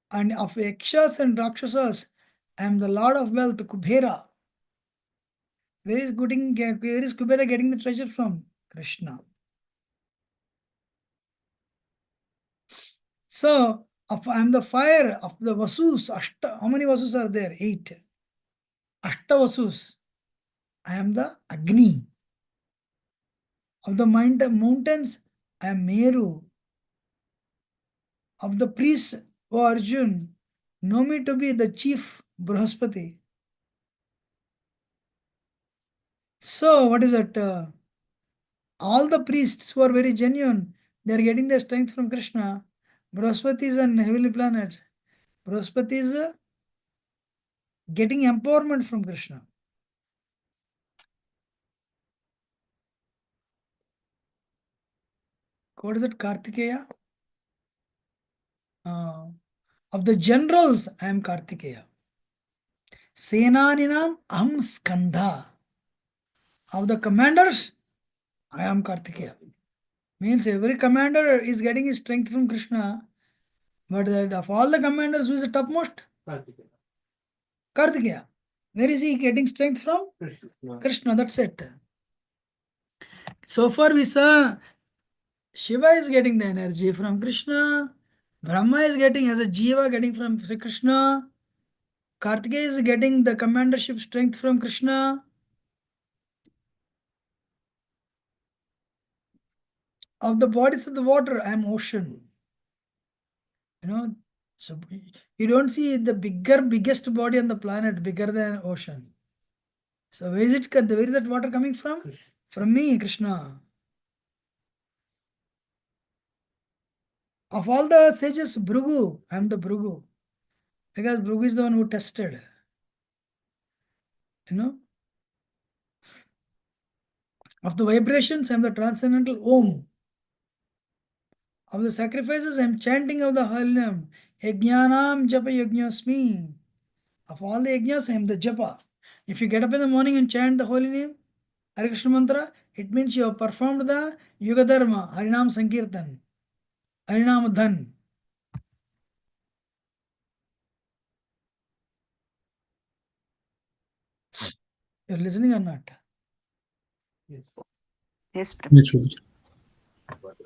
And of Yakshas and Rakshasas, I am the Lord of wealth, Kubera. Where is Kubera getting the treasure from? Krishna. So, I am the fire of the Vasus. How many Vasus are there? 8. Ashta Vasus. I am the Agni. Of the mountains, I am Meru. Of the priests, O Arjun, know me to be the chief Brahaspati. So, what is that? All the priests who are very genuine, they are getting their strength from Krishna. Brahaspati is on heavenly planets. Brahaspati is getting empowerment from Krishna. What is it? Kartikeya? Of the generals, I am Kartikeya. Senaninam aham Skandha. Of the commanders, I am Kartikeya. Means every commander is getting his strength from Krishna. But of all the commanders, who is the topmost? Kartikeya. Where is he getting strength from? Krishna, that's it. So far we saw Shiva is getting the energy from Krishna. Brahma is getting as a Jiva getting from Sri Krishna. Kartikeya is getting the commandership strength from Krishna. Of the bodies of the water, I am ocean. So you don't see the biggest body on the planet bigger than ocean. So where is that water coming from? From me, Krishna. Of all the sages, Bhrigu, I am the Bhrigu. Because Bhrigu is the one who tested. Of the vibrations, I am the transcendental Om. Of the sacrifices, I am chanting of the holy name. Yajnanam japa yajnasmi. Of all the yajnas, I am the japa. If you get up in the morning and chant the holy name, Hare Krishna mantra, it means you have performed the Yuga Dharma, Harinam Sankirtan, Harinam Dhan. You're listening or not? Yes. Yes, Yes, Prabhuji. But,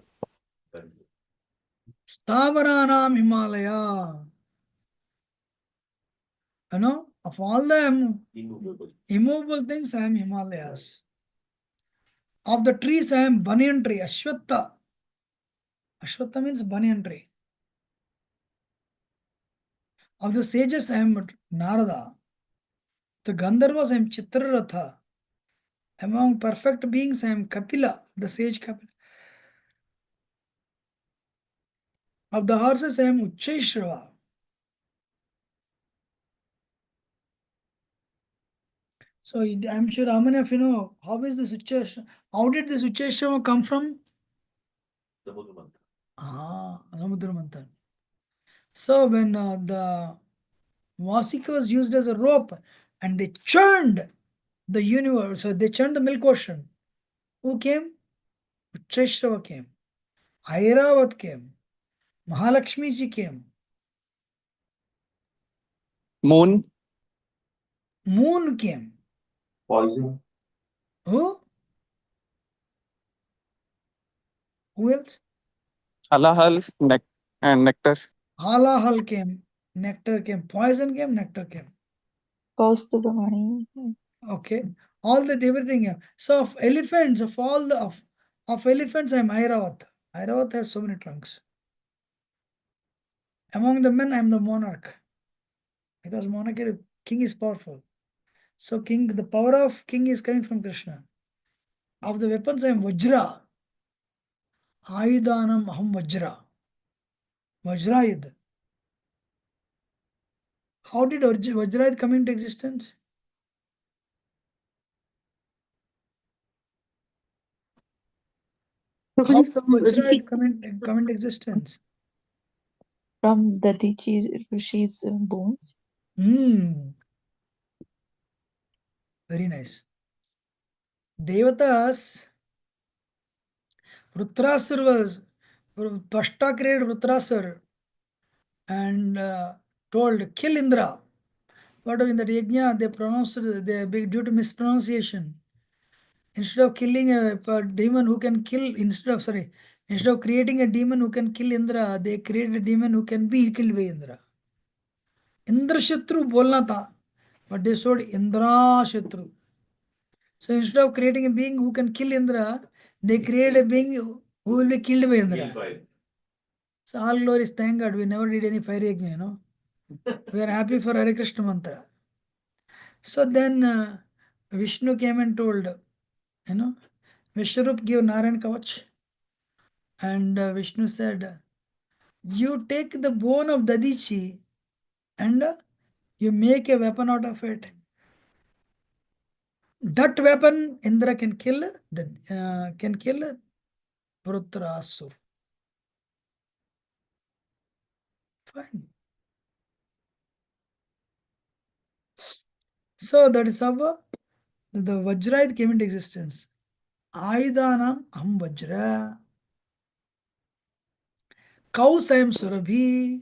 Stavaranam Himalaya. You know, of all the immovable. immovable things, I am Himalayas. Of the trees, I am banyan tree, Ashwatha. Ashwatha means banyan tree. Of the sages, I am Narada. The Gandharvas, I am Chitraratha. Among perfect beings, I am Kapila, the sage Kapila. Of the horses, I am Uchchaishrava. So I'm sure how many of you know how is this Uchchaishrava? How did this Uchchaishrava come from? Samudra Manthan. Samudra Manthan. So when the Vasika was used as a rope and they churned the universe, so they churned the milk ocean. Who came? Uchchaishrava came. Airavat came. Mahalakshmi ji came. Moon, Moon came. Poison. Who? Who else? alahal, and nectar. Halahal came. Nectar came. Poison came. Nectar came. Kaustubamani. Okay. All that everything. Yeah. So of elephants, of all the of elephants, I am Airavat. Airavat has so many trunks. Among the men, I am the monarch. Because monarchy, king is powerful. So king, the power of king is coming from Krishna. Of the weapons, I am Vajra. Ayudanam aham Vajra. Vajrayud. How did Vajrayud come into existence? How did Vajrayud come into existence? From the Rishi's bones. Very nice. Devatas, Vrutrasur was, Tvashta created Vrutrasur and told, kill Indra. But in that yajna, they pronounced, due to mispronunciation. Instead of killing a demon who can kill, instead of creating a demon who can kill Indra, they created a demon who can be killed by Indra. Indra Shatru bolna tha, but they showed Indra Shatru. So instead of creating a being who can kill Indra, they create a being who will be killed by Indra. So all glories, thank God, we never did any fire yajna, you know. We are happy for Hare Krishna mantra. So then Vishnu came and told, you know, Vishwarup give Narayan Kavach. And Vishnu said, you take the bone of Dadichi and you make a weapon out of it. That weapon Indra can kill Vrutrasur. Fine. So that is how the Vajrayud came into existence. Aidanam Aham Vajra. Cows I am Surabhi.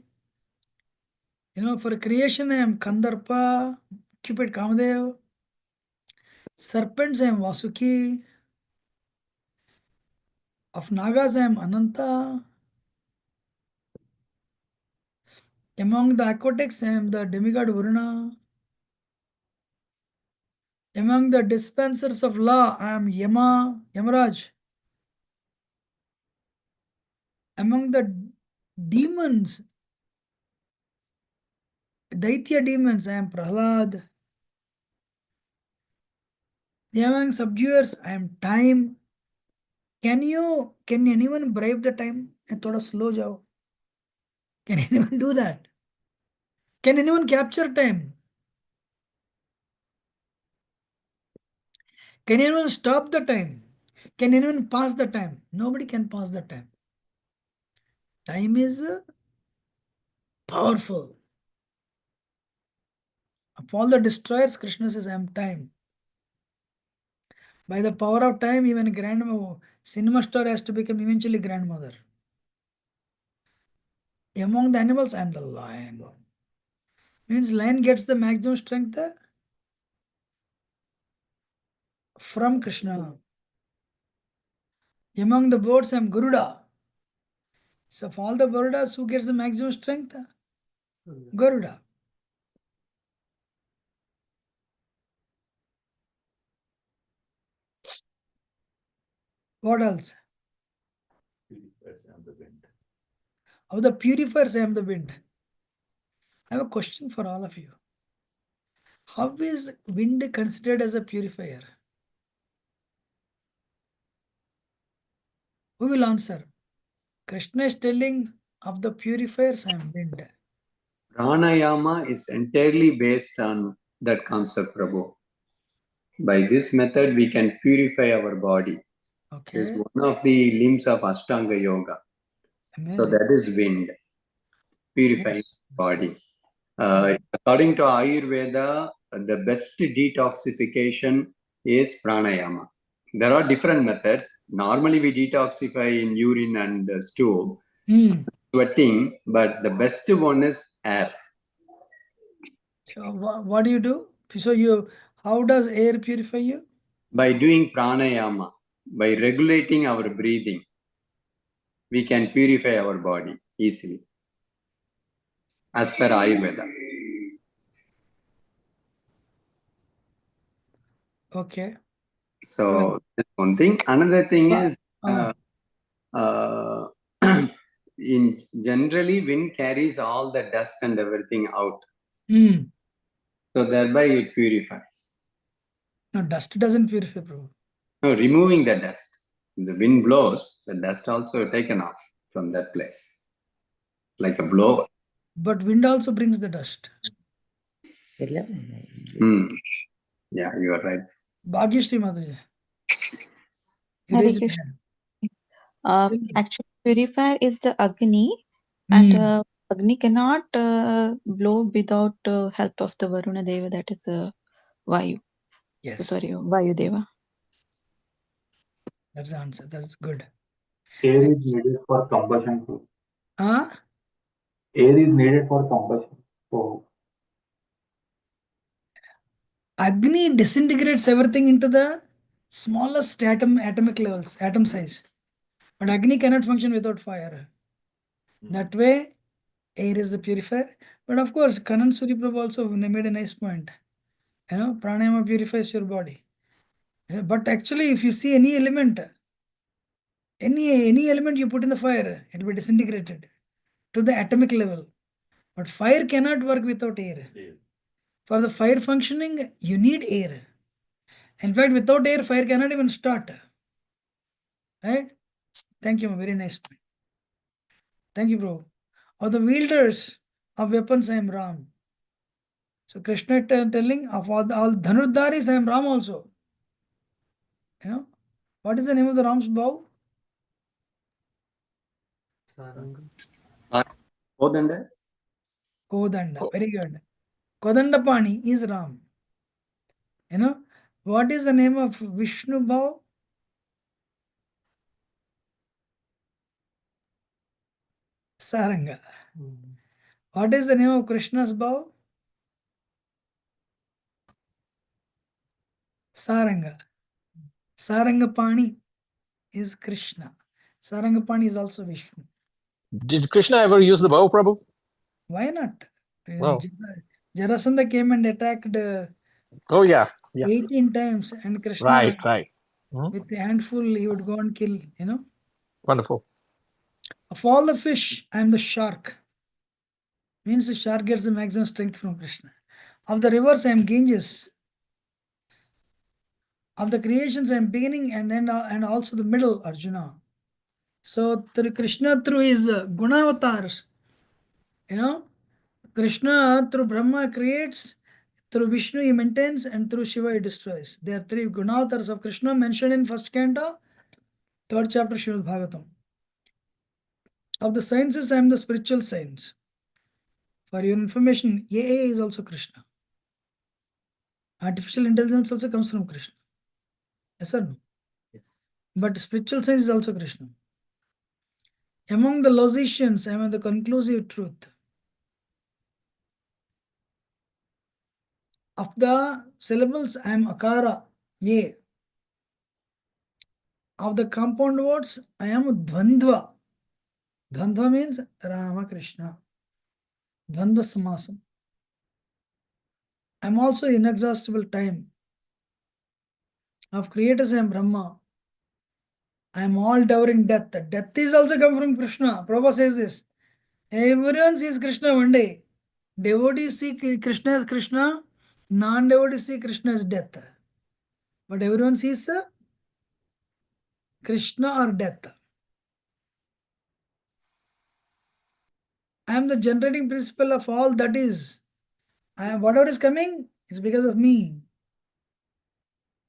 You know, for creation I am Kandarpa, Cupid Kamadev. Serpents I am Vasuki. Of Nagas I am Ananta. Among the aquatics I am the demigod Varuna. Among the dispensers of law I am Yamaraj. Among the demons, Daitya demons, I am Prahlad. Among subduers, I am time. Can anyone bribe the time? Thoda slow jao. Can anyone do that? Can anyone capture time? Can anyone stop the time? Can anyone pass the time? Nobody can pass the time. Time is powerful. Of all the destroyers, Krishna says, I am time. By the power of time, even grandmother, cinema star has to become eventually grandmother. Among the animals, I am the lion. Means lion gets the maximum strength from Krishna. Among the birds, I am Garuda. So of all the Garudas, who gets the maximum strength? Garuda. What else? Purifiers and the wind. Of the purifiers, I am the wind. I have a question for all of you. How is wind considered as a purifier? Who will answer? Krishna is telling of the purifiers, I am wind. Pranayama is entirely based on that concept, Prabhu. By this method, we can purify our body. It's Okay, one of the limbs of Ashtanga Yoga. So amazing. that is wind, purifying Yes. body. According to Ayurveda, the best detoxification is pranayama. There are different methods. Normally, we detoxify in urine and stool, sweating, but the best one is air. So what do you do? So how does air purify you? By doing pranayama, by regulating our breathing, we can purify our body easily, as per Ayurveda. Okay. So that's one thing. Another thing But, is, in generally, wind carries all the dust and everything out. So thereby it purifies. no, dust doesn't purify, bro. No, removing the dust. The wind blows, the dust also taken off from that place, like a blower. But wind also brings the dust. Yeah, you are right. Bhagyashri Mataji. You Hare raised your Krishna. hand. Tell me. Actually, purifier is the Agni, and Agni cannot blow without help of the Varuna Deva, that is Vayu. Yes. Sorry, Vayu Deva. That's the answer. That's good. Air is needed for combustion too. Air is needed for combustion. So Agni disintegrates everything into the smallest atomic levels, atom size. But Agni cannot function without fire. That way, air is the purifier. But of course, Kanan Suri Prabhu also made a nice point. Pranayama purifies your body. But actually, if you see any element, any element you put in the fire, it will be disintegrated to the atomic level. But fire cannot work without air. For the fire functioning, you need air. In fact, without air, fire cannot even start. Right? Thank you. Very nice point. Thank you, bro. Of the wielders of weapons, I am Ram. So Krishna telling of all Dhanurdharis, I am Ram also. What is the name of the Ram's bow? Kodanda? Kodanda. Very good. Kodandapani is Ram. What is the name of Vishnu bow? Saranga. What is the name of Krishna's bow? Saranga. Sarangapani is Krishna. Sarangapani is also Vishnu. Did Krishna ever use the bow, Prabhu? Why not? Wow. Jarasandha came and attacked Oh, yeah. Yes. 18 times, and Krishna, Right. with a handful, he would go and kill, Wonderful. Of all the fish, I am the shark. Means the shark gets the maximum strength from Krishna. Of the rivers, I am Ganges. Of the creations, I am beginning and also the middle, Arjuna. So through Krishna, through his gunavatars, Krishna through Brahma creates, through Vishnu he maintains, and through Shiva he destroys. There are three gunavatars of Krishna mentioned in first canto, third chapter Srimad Bhagavatam. Of the sciences, I am the spiritual science. For your information, AI is also Krishna. Artificial intelligence also comes from Krishna. Yes or no? Yes. But spiritual science is also Krishna. Among the logicians, I am the conclusive truth. Of the syllables, I am Akara, Ye. Of the compound words, I am Dvandva. Dvandva means Rama Krishna. Dvandva Samasam. I am also inexhaustible time. Of creators, I am Brahma. I am all devouring death. Death is also come from Krishna. Prabhupada says this. Everyone sees Krishna one day. Devotees see Krishna as Krishna. Non-devotees see Krishna as death. But everyone sees Krishna or death. I am the generating principle of all that is. Whatever is coming is because of me.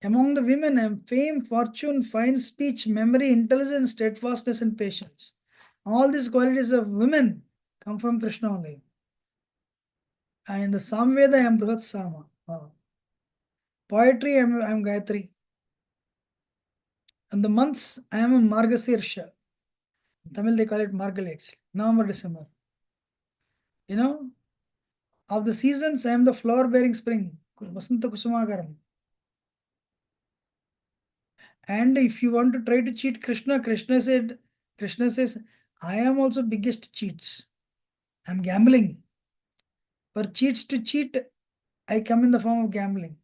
Among the women, I am fame, fortune, fine speech, memory, intelligence, steadfastness, and patience. All these qualities of women come from Krishna only. And the Samveda, I am Brihat Sama. Poetry, I am Gayatri. And the months, I am a Margasirsha. In Tamil, they call it Margalets, November, December. You know, of the seasons, I am the flower bearing spring, Vasanta Kusumagaram. And if you want to try to cheat Krishna, Krishna says, I am also biggest cheats. I am gambling. For cheats to cheat, I come in the form of gambling.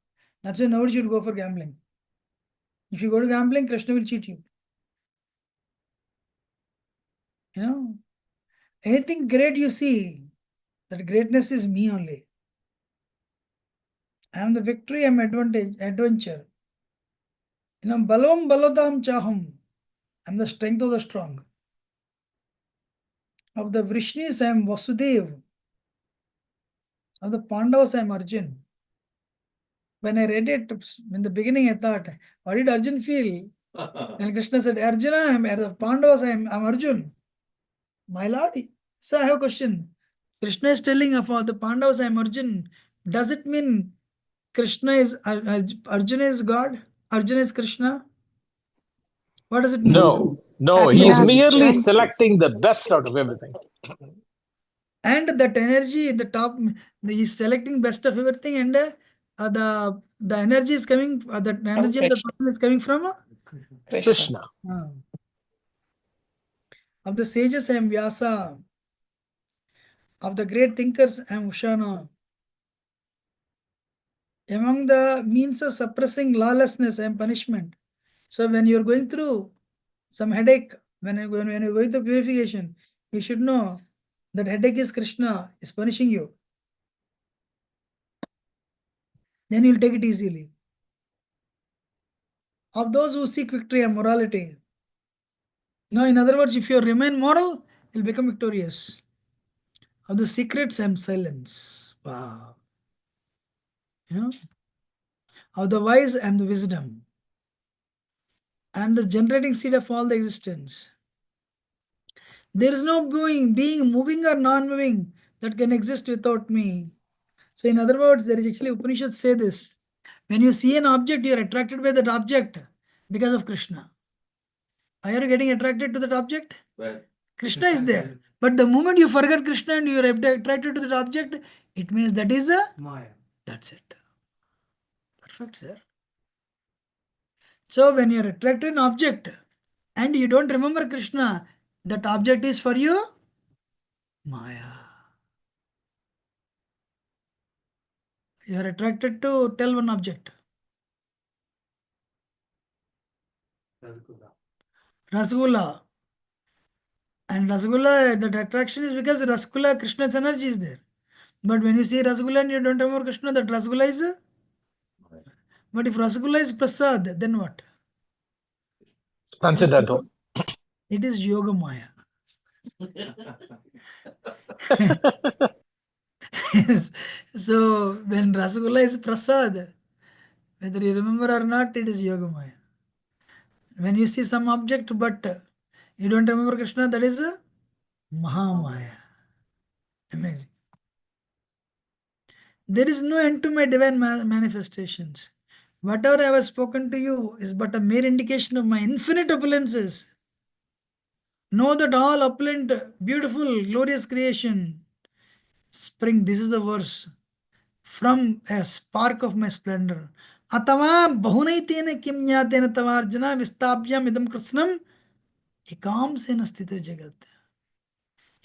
That's why nobody should go for gambling. If you go to gambling, Krishna will cheat you. You know, anything great you see, that greatness is me only. I am the victory, I am adventure. You know, Balam Balodam Chaham. I am the strength of the strong. Of the Vrishnis, I am Vasudev. Of the Pandavas, I am Arjun. When I read it in the beginning, I thought, what did Arjun feel? And Krishna said, Arjuna, I am the Pandavas, I am Arjun. My lord, so I have a question. Krishna is telling of the Pandavas, I am Arjun. Does it mean Krishna is Arjuna is God? Arjuna is Krishna? What does it mean? No, no, he is Arjuna's merely strength is selecting the best out of everything. And that energy at the top, he is selecting best of everything, and the energy is coming. The energy of the Krishna. person is coming from. Krishna. Krishna. Of the sages, I am Vyasa. Of the great thinkers, I am Ushana. Among the means of suppressing lawlessness, I am punishment. So when you are going through some headache, when you're going through purification, you should know that headache is Krishna, is punishing you. Then you'll take it easily. Of those who seek victory and morality. Now, in other words, if you remain moral, you'll become victorious. Of the secrets, I am silence. Wow. You know? Of the wise, I am the wisdom. I am the generating seed of all the existence. There is no being moving or non-moving that can exist without me. So in other words, there is actually Upanishads say this. When you see an object, you are attracted by that object because of Krishna. Are you getting attracted to that object? Well, Krishna is there. But the moment you forget Krishna and you are attracted to that object, it means that is a Maya. That's it. Perfect, sir. So when you are attracted to an object and you don't remember Krishna, that object is for you Maya. You are attracted to tell one object. Rasgulla. And Rasgulla, that attraction is because Rasgulla, Krishna's energy is there. But when you see Rasgulla and you don't remember Krishna, that Rasgulla is. But if Rasgulla is Prasad, then what? Transcendental. It is Yoga Maya. So when Rasgulla is Prasad, whether you remember or not, it is Yoga Maya. When you see some object but you don't remember Krishna, that is Mahamaya. Amazing. There is no end to my divine manifestations. Whatever I have spoken to you is but a mere indication of my infinite opulences. Know that all opulent, beautiful, glorious creation, spring, this is the verse, from a spark of my splendor. Atava bahunaitena kim jnatena tavarjana vistabhyam idam krishnam ekamsena sthito jagat.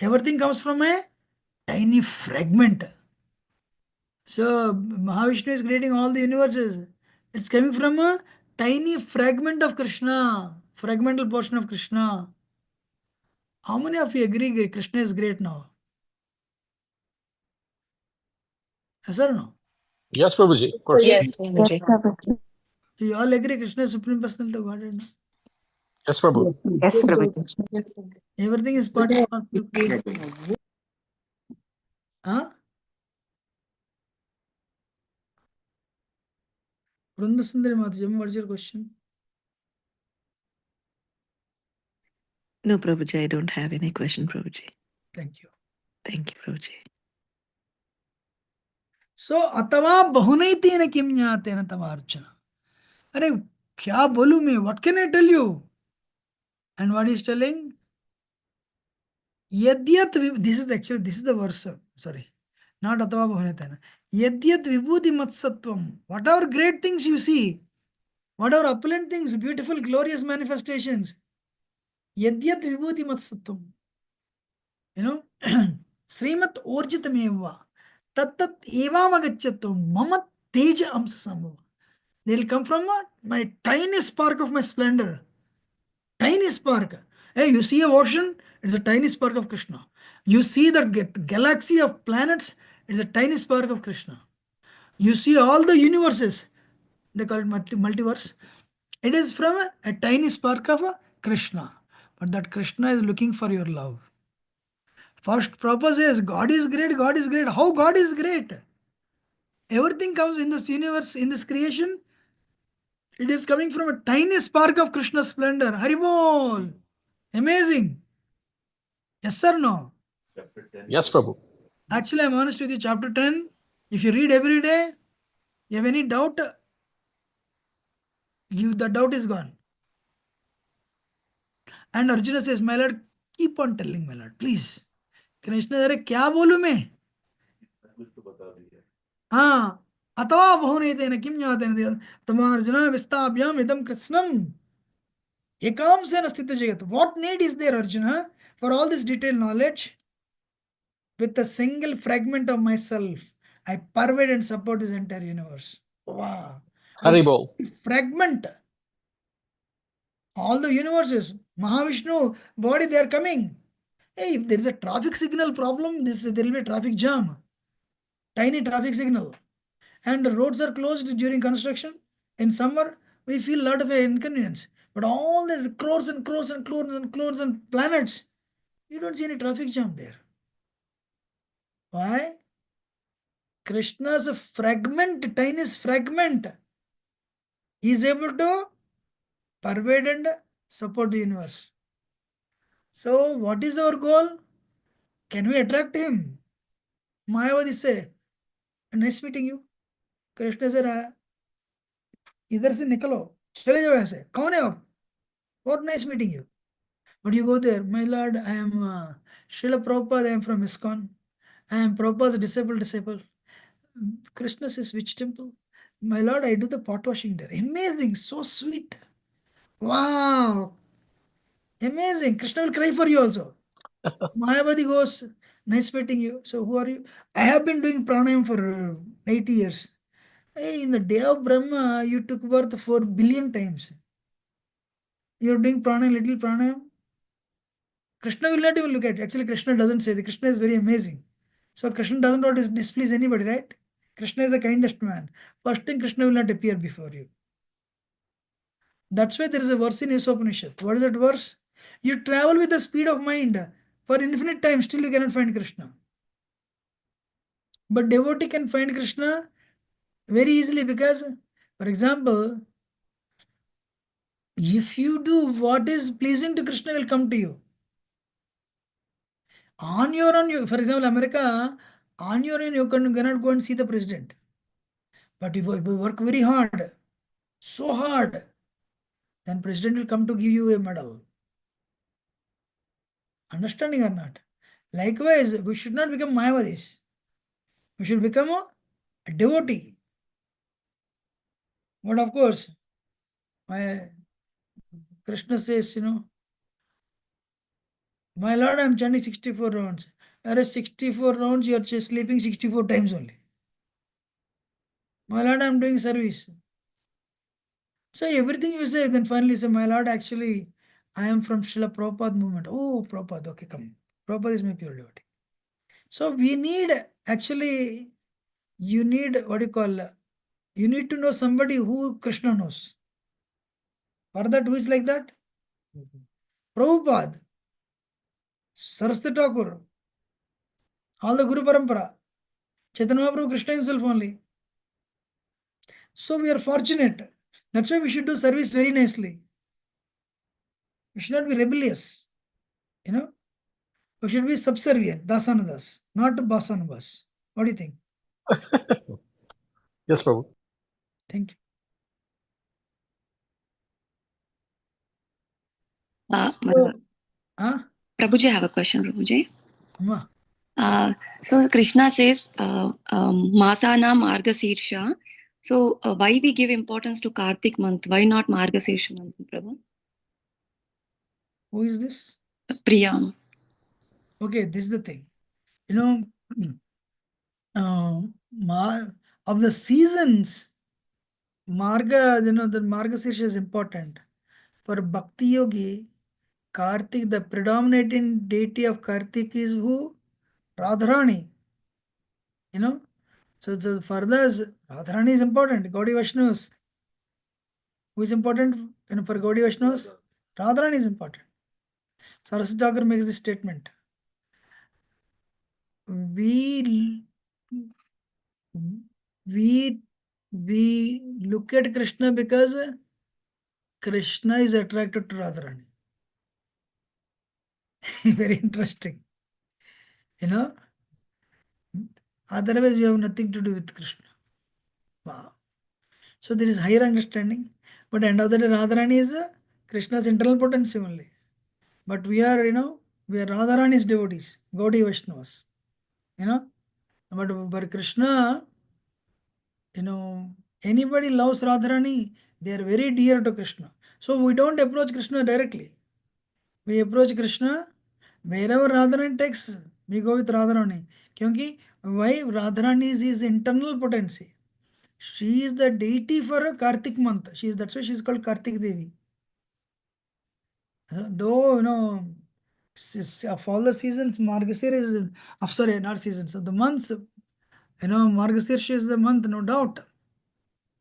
Everything comes from a tiny fragment. So Mahavishnu is creating all the universes. It's coming from a tiny fragment of Krishna, fragmental portion of Krishna. How many of you agree Krishna is great now? Yes or no? Yes, Prabhuji, of course. Yes, Yes, Prabhuji. Prabhuji. So you all agree Krishna is Supreme Personality of Godhead. No? Yes, Prabhu. Yes, Prabhuji. Everything is part and parcel of Krishna. Huh? Vrunda Sundari Mataji, what is your question? No, Prabhuji, I don't have any question, Prabhuji. Thank you. Thank you, Prabhuji. So atava bahunaitena kim jnatena tavarchana. अरे क्या बोलूं मैं? What can I tell you? And what he's telling? Yadyat this is the verse. Sorry, not atava bhavanetana. Yadyat vibhuti matsattvam. Whatever great things you see, whatever opulent things, beautiful, glorious manifestations. Yadyat vibhuti matsattvam. You know, Srimat orjitameva. Tattat evam agachyatvam. Mama teja amsa sambhava. They will come from my tiny spark of my splendor. Tiny spark. Hey, you see a ocean? It's a tiny spark of Krishna. You see the galaxy of planets? It's a tiny spark of Krishna. You see all the universes. They call it multiverse. It is from a tiny spark of Krishna. But that Krishna is looking for your love. First purpose is God is great, God is great. How God is great? Everything comes in this universe, in this creation. It is coming from a tiny spark of Krishna's splendor. Haribol. Amazing. Yes or no? Chapter 10. Yes, Prabhu. Actually, I'm honest with you. Chapter 10, if you read every day, you have any doubt, the doubt is gone. And Arjuna says, my lord, keep on telling, my lord, please. Krishna, अरे क्या बोलूं मैं? कुछ तो बता दीजिए. हाँ, अथवा बहुनेतेन किं ज्ञातेन तमार्जुन विस्ताभ्याम इदं कृष्णम एकांसेन स्थितो जगत्. What need is there, Arjuna, for all this detailed knowledge? With a single fragment of myself, I pervade and support this entire universe. Wow. A Haribol. fragment. All the universes, Mahavishnu body, they are coming. Hey, if there is a traffic signal problem, there will be a traffic jam. Tiny traffic signal. And the roads are closed during construction. In summer, we feel a lot of inconvenience. But all these crores and crores and crores and crores and planets, you don't see any traffic jam there. Why? Krishna's fragment, tiniest fragment, he is able to pervade and support the universe. So, what is our goal? Can we attract him? Mayavadi say, nice meeting you. Krishna said, इधर से निकलो, चले जाओ ऐसे. कौन है आप? What nice meeting you. But you go there, my lord, I am Srila Prabhupada, I am from ISKCON. I am Prabhupada's disciple. Krishna says, which temple? My lord, I do the pot washing there. Amazing, so sweet. Wow, amazing. Krishna will cry for you also. Mayavadi goes, nice meeting you. So who are you? I have been doing pranayam for 80 years. Hey, in the day of Brahma, you took birth 4 billion times. You're doing pranayam, little pranayam. Krishna will not even look at it. Actually, Krishna doesn't say that. Krishna is very amazing. So Krishna doesn't want to displease anybody, right? Krishna is the kindest man. First thing, Krishna will not appear before you. That's why there is a verse in Upanishad. What is that verse? You travel with the speed of mind for infinite time, still you cannot find Krishna. But devotee can find Krishna very easily because, for example, if you do what is pleasing to Krishna, will come to you. On your own, for example, America, on your own, you cannot go and see the president. But if you work very hard, so hard, then president will come to give you a medal. Understanding or not? Likewise, we should not become Mayavadis. We should become a devotee. But of course, my Krishna says, my Lord, I am chanting 64 rounds. Whereas 64 rounds, you are just sleeping 64 times only. My Lord, I am doing service. So everything you say, then finally say, my Lord, actually, I am from Srila Prabhupada movement. Oh, Prabhupada, okay, come. Prabhupada is my pure devotee. So we need, actually, you need, you need to know somebody who Krishna knows. For that, who is like that? Prabhupada, Saraswati Thakur, all the Guru Parampara, Chaitanya Mahaprabhu, Krishna himself only. So we are fortunate. That's why we should do service very nicely. We should not be rebellious. We should be subservient, dasanadas, not basanabas. What do you think? Yes, Prabhu. Thank you. Prabhuji, I have a question, Prabhuji. Amma. So Krishna says, Masana Margasirsha. So why we give importance to Kartik month? Why not Margasirsha month, Prabhu? Who is this? Priya. Okay, this is the thing. Of the seasons, Marga, the Margasirsha is important. For Bhakti Yogi, Kartik, the predominating deity of Kartik is who? Radharani. So for us, Radharani is important. Gaudiya Vaishnavas. Who is important for Gaudiya Vaishnavas? Radharani is important. Saraswati Thakur makes this statement. We look at Krishna because Krishna is attracted to Radharani. Very interesting. Otherwise you have nothing to do with Krishna. Wow. So there is higher understanding. But end of the day, Radharani is Krishna's internal potency only. But we are, we are Radharani's devotees, Gaudiya Vaishnavas. But Krishna, anybody loves Radharani, they are very dear to Krishna. So we don't approach Krishna directly. We approach Krishna wherever Radharani takes, we go with Radharani. Why? Radharani is his internal potency. She is the deity for Kartik month. That's why she is called Kartik Devi. Though, of all the seasons, Margasir is, sorry, not seasons, of the months, Margasir is the month, no doubt.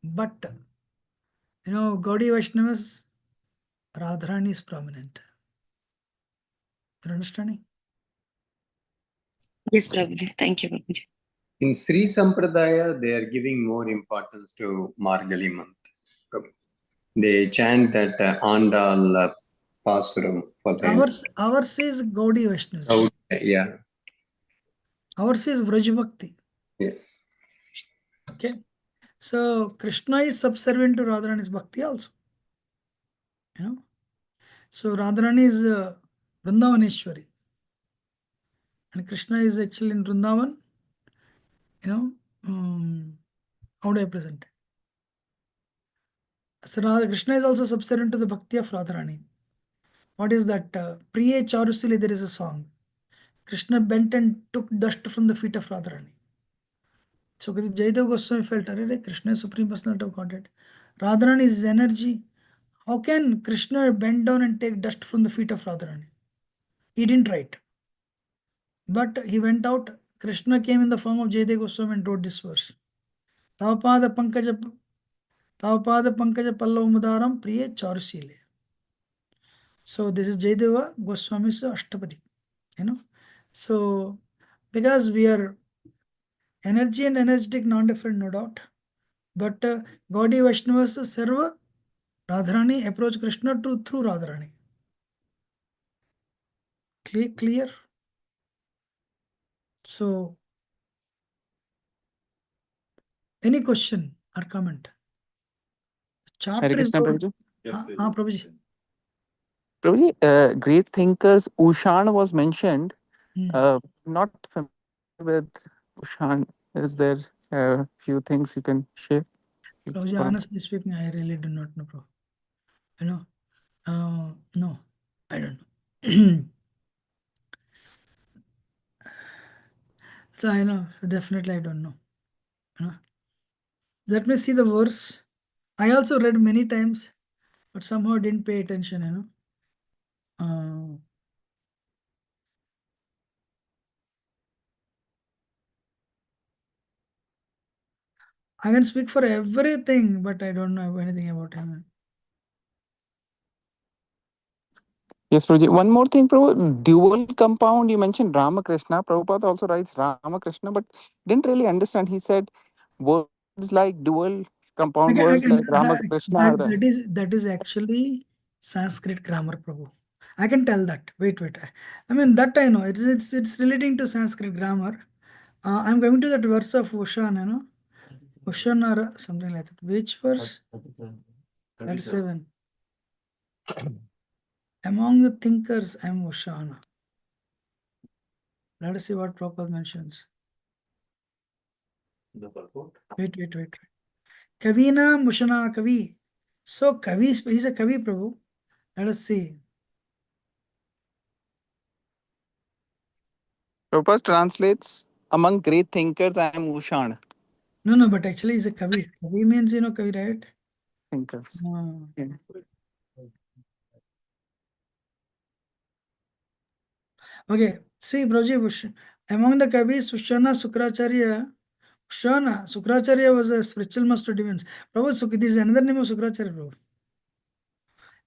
But, Gaudiya Vaishnavas, Radharani is prominent. You're understanding? Yes, Prabhuji. Thank you, Prabhuji. In Sri Sampradaya, they are giving more importance to Margali month. They chant that Andal Pasuram for them. Ours is Gaudiya Vaishnavas. Oh, yeah. Ours is Vraj Bhakti. Yes. Okay. So Krishna is subservient to Radharani's Bhakti also. So Radharani is Vrindavaneshwari. And Krishna is actually in Vrindavan. How do I present? So Krishna is also subservient to the Bhakti of Radharani. What is that? Priye Charusili, there is a song. Krishna bent and took dust from the feet of Radharani. So Jayadeva Goswami felt, Krishna is Supreme Personality of Godhead. Radharani is his energy. How can Krishna bend down and take dust from the feet of Radharani? He didn't write. But he went out. Krishna came in the form of Jayadeva Goswami and wrote this verse. Tavapada Pankaja Pallav Mudaram Priye Charusile. So this is Jayadeva Goswami's Ashtapadi. So because we are energy and energetic, non-different, no doubt. But Gaudiya Vaishnavas serve Radharani, approach Krishna through Radharani. Clear? So, any question or comment? Chapter is Prabhuji. Prabhuji. Prabhuji, great thinkers, Ushan was mentioned. Hmm. Not familiar with Ushan. Is there Few things you can share. Prabhuji, honestly speaking, I really do not know, bro. You know, no, I don't know. So I know, so definitely I don't know. You know. Let me see the verse. I also read many times, but somehow didn't pay attention, you know. I can speak for everything, but I don't know anything about him. Yes, Prabhuji. One more thing, Prabhu. Dual compound, you mentioned Ramakrishna. Prabhupada also writes Ramakrishna, but didn't really understand. He said words like dual compound words like Ramakrishna are there. That is actually Sanskrit grammar, Prabhu. I can tell that. Wait. I mean that I know. It's relating to Sanskrit grammar. I'm going to that verse of Ushan, you know. Ushan or something like that. Which verse? 37. Among the thinkers, I am Ushana. Let us see what Prabhupada mentions. The purport. Wait. Kavina Mushana Kavi. So Kavi, he's a Kavi, Prabhu. Let us see. Prabhupada translates among great thinkers, I am Ushan. No, but actually he's a Kavi. Kavi means, you know, Kavi, right? Thinkers. Yeah. Okay, see, Prabhuji, among the Kavis, Ushana Sukracharya, Sukracharya was a spiritual master of demons. Prabhu, this is another name of Sukracharya, Prabhu.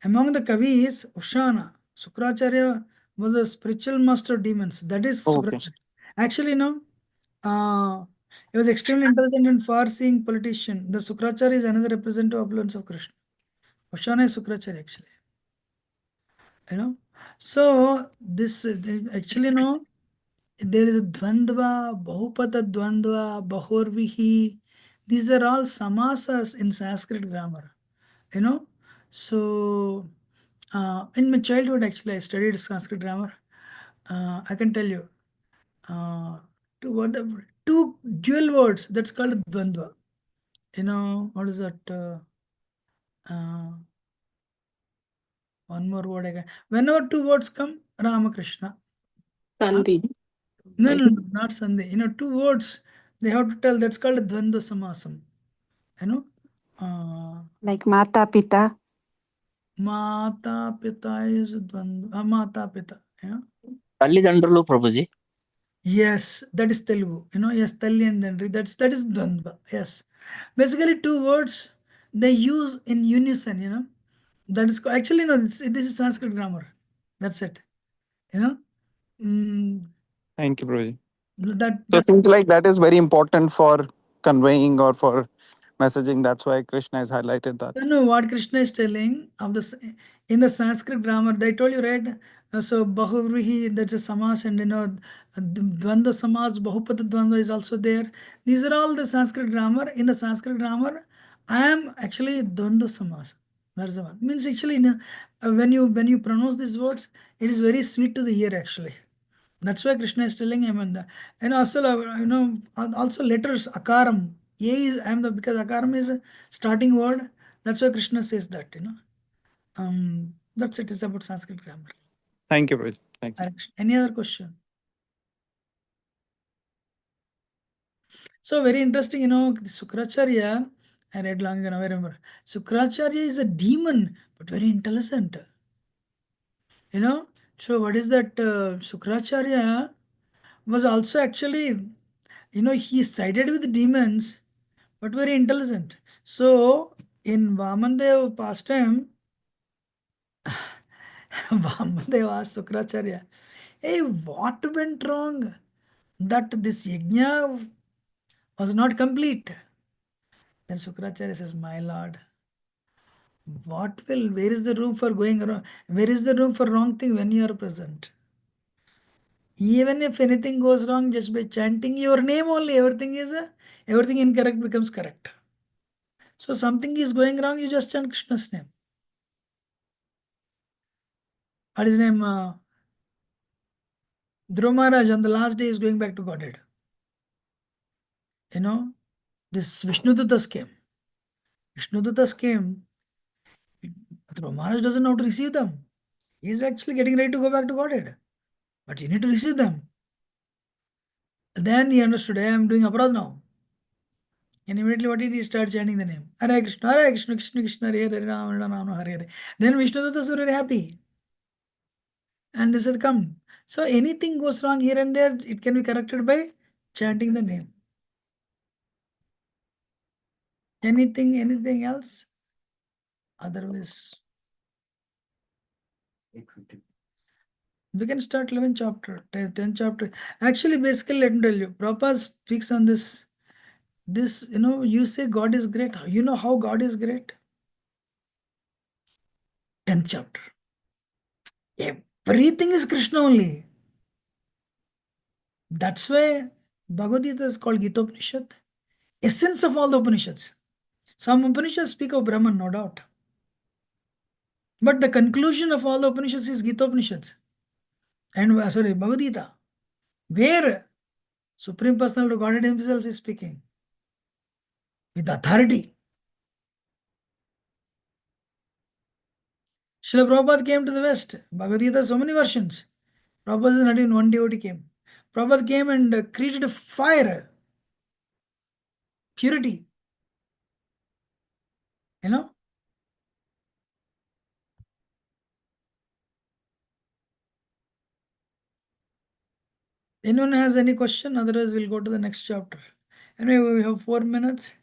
Among the Kavis, Ushana, Sukracharya was a spiritual master of demons. That is Okay. Sukracharya. Actually, he was extremely intelligent and far-seeing politician. The Sukracharya is another representative of influence of Krishna. Ushana is Sukracharya, actually. You know, so this actually, no, there is a dvandva, bahupada dvandva, bahurvihi. These are all samasas in Sanskrit grammar. You know, so in my childhood, actually, I studied Sanskrit grammar. I can tell you, two dual words. That's called dvandva. You know, what is that? One more word again. Whenever two words come, Ramakrishna. Sandhi. No, not Sandhi. You know, two words they have to tell. That's called Dvandva Samasam. You know, Like Mata Pita. Mata Pita is Dvandva. Mata Pita. You know. Tallidandrulo, Prabhuji. Yes, that is Telugu. You know, yes, Talli and Dandri. That is Dvandva. Yes, basically two words they use in unison. You know, that is actually no. This is Sanskrit grammar. That's it. You know. Thank you, Prabhuji. That So it seems like that is very important for conveying or for messaging. That's why Krishna has highlighted that. No, what Krishna is telling of in the Sanskrit grammar, they told you, right? So Bahuvrihi, that's a samas, and you know, Dvandva samas, Bahupata Dvandva is also there. These are all the Sanskrit grammar. In the Sanskrit grammar, I am actually Dvandva samas. That's the one. Means actually, you know, when you pronounce these words, it is very sweet to the ear actually. That's why Krishna is telling him, and also you know, also letters akaram. A is because akaram is a starting word. That's why Krishna says that, you know. That's it is about Sanskrit grammar. Thank you, Prabhuji. Thank you. Any other question? So very interesting, you know, Sukracharya. I read long ago, I remember. Sukracharya is a demon, but very intelligent. You know, so what is that? Sukracharya was also actually, you know, he sided with demons, but very intelligent. So in Vamandev pastime, Vamandev asked Sukracharya, hey, what went wrong? That this yajna was not complete. Then Sukracharya says, my lord, where is the room for going wrong? Where is the room for wrong thing when you are present? Even if anything goes wrong, just by chanting your name only, everything incorrect becomes correct. So something is going wrong, you just chant Krishna's name. What is his name? Dhruva Maharaj on the last day is going back to Godhead. You know, This Vishnudutas came. Vishnudutas came. Dhruva Maharaj doesn't know how to receive them. He's actually getting ready to go back to Godhead. But you need to receive them. Then he understood, hey, I'm doing aparadh now. And immediately what did he start chanting the name? Hare Krishna, Krishna Krishna, Hare Hare, Rama Rama, Hare Hare. Then Vishnudutas were very happy. And they said, come. So anything goes wrong here and there, it can be corrected by chanting the name. Anything else? Otherwise, we can start 11th chapter, 10th chapter. Actually, basically, let me tell you, Prabhupada speaks on this. This, you say God is great. You know how God is great? 10th chapter. Everything is Krishna only. That's why Bhagavad Gita is called Gita Upanishad. Essence of all the Upanishads. Some Upanishads speak of Brahman, no doubt. But the conclusion of all the Upanishads is Gita Upanishads. And Bhagavad Gita. Where Supreme Personality of Godhead himself is speaking. With authority. Srila Prabhupada came to the West. Bhagavad Gita, so many versions. Prabhupada is not even one devotee came. Prabhupada came and created a fire. Purity. Anyone has any question? Otherwise, we'll go to the next chapter. Anyway, we have 4 minutes.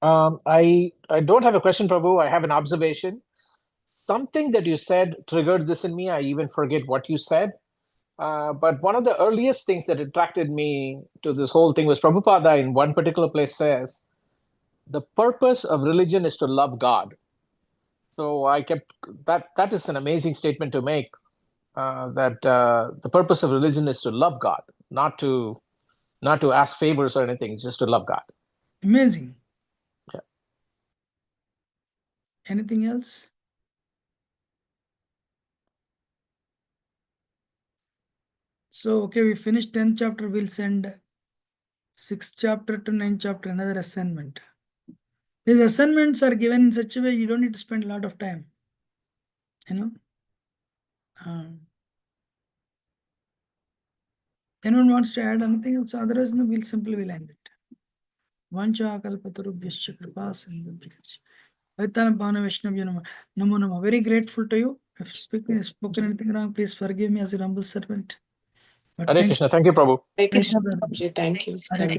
I don't have a question, Prabhu. I have an observation. Something that you said triggered this in me. I even forget what you said. But one of the earliest things that attracted me to this whole thing was Prabhupada in one particular place says, the purpose of religion is to love God. So I kept that is an amazing statement to make, that the purpose of religion is to love God, not to ask favors or anything. It's just to love God. Amazing. Yeah. Anything else? So, okay, we finished 10th chapter. We'll send 6th chapter to 9th chapter, another assignment. These assignments are given in such a way you don't need to spend a lot of time. Anyone wants to add anything else? Otherwise, we'll simply end it. Vancha kalpatarubhyascha kripa sindhubhyascha. Vaitana Bhana Vaishnavya Namo Namo. Very grateful to you. If spoken anything wrong, please forgive me as your humble servant. But Hare Krishna. Thank you, Prabhu. Hare Krishna, Prabhuji. Thank you. Hare Krishna.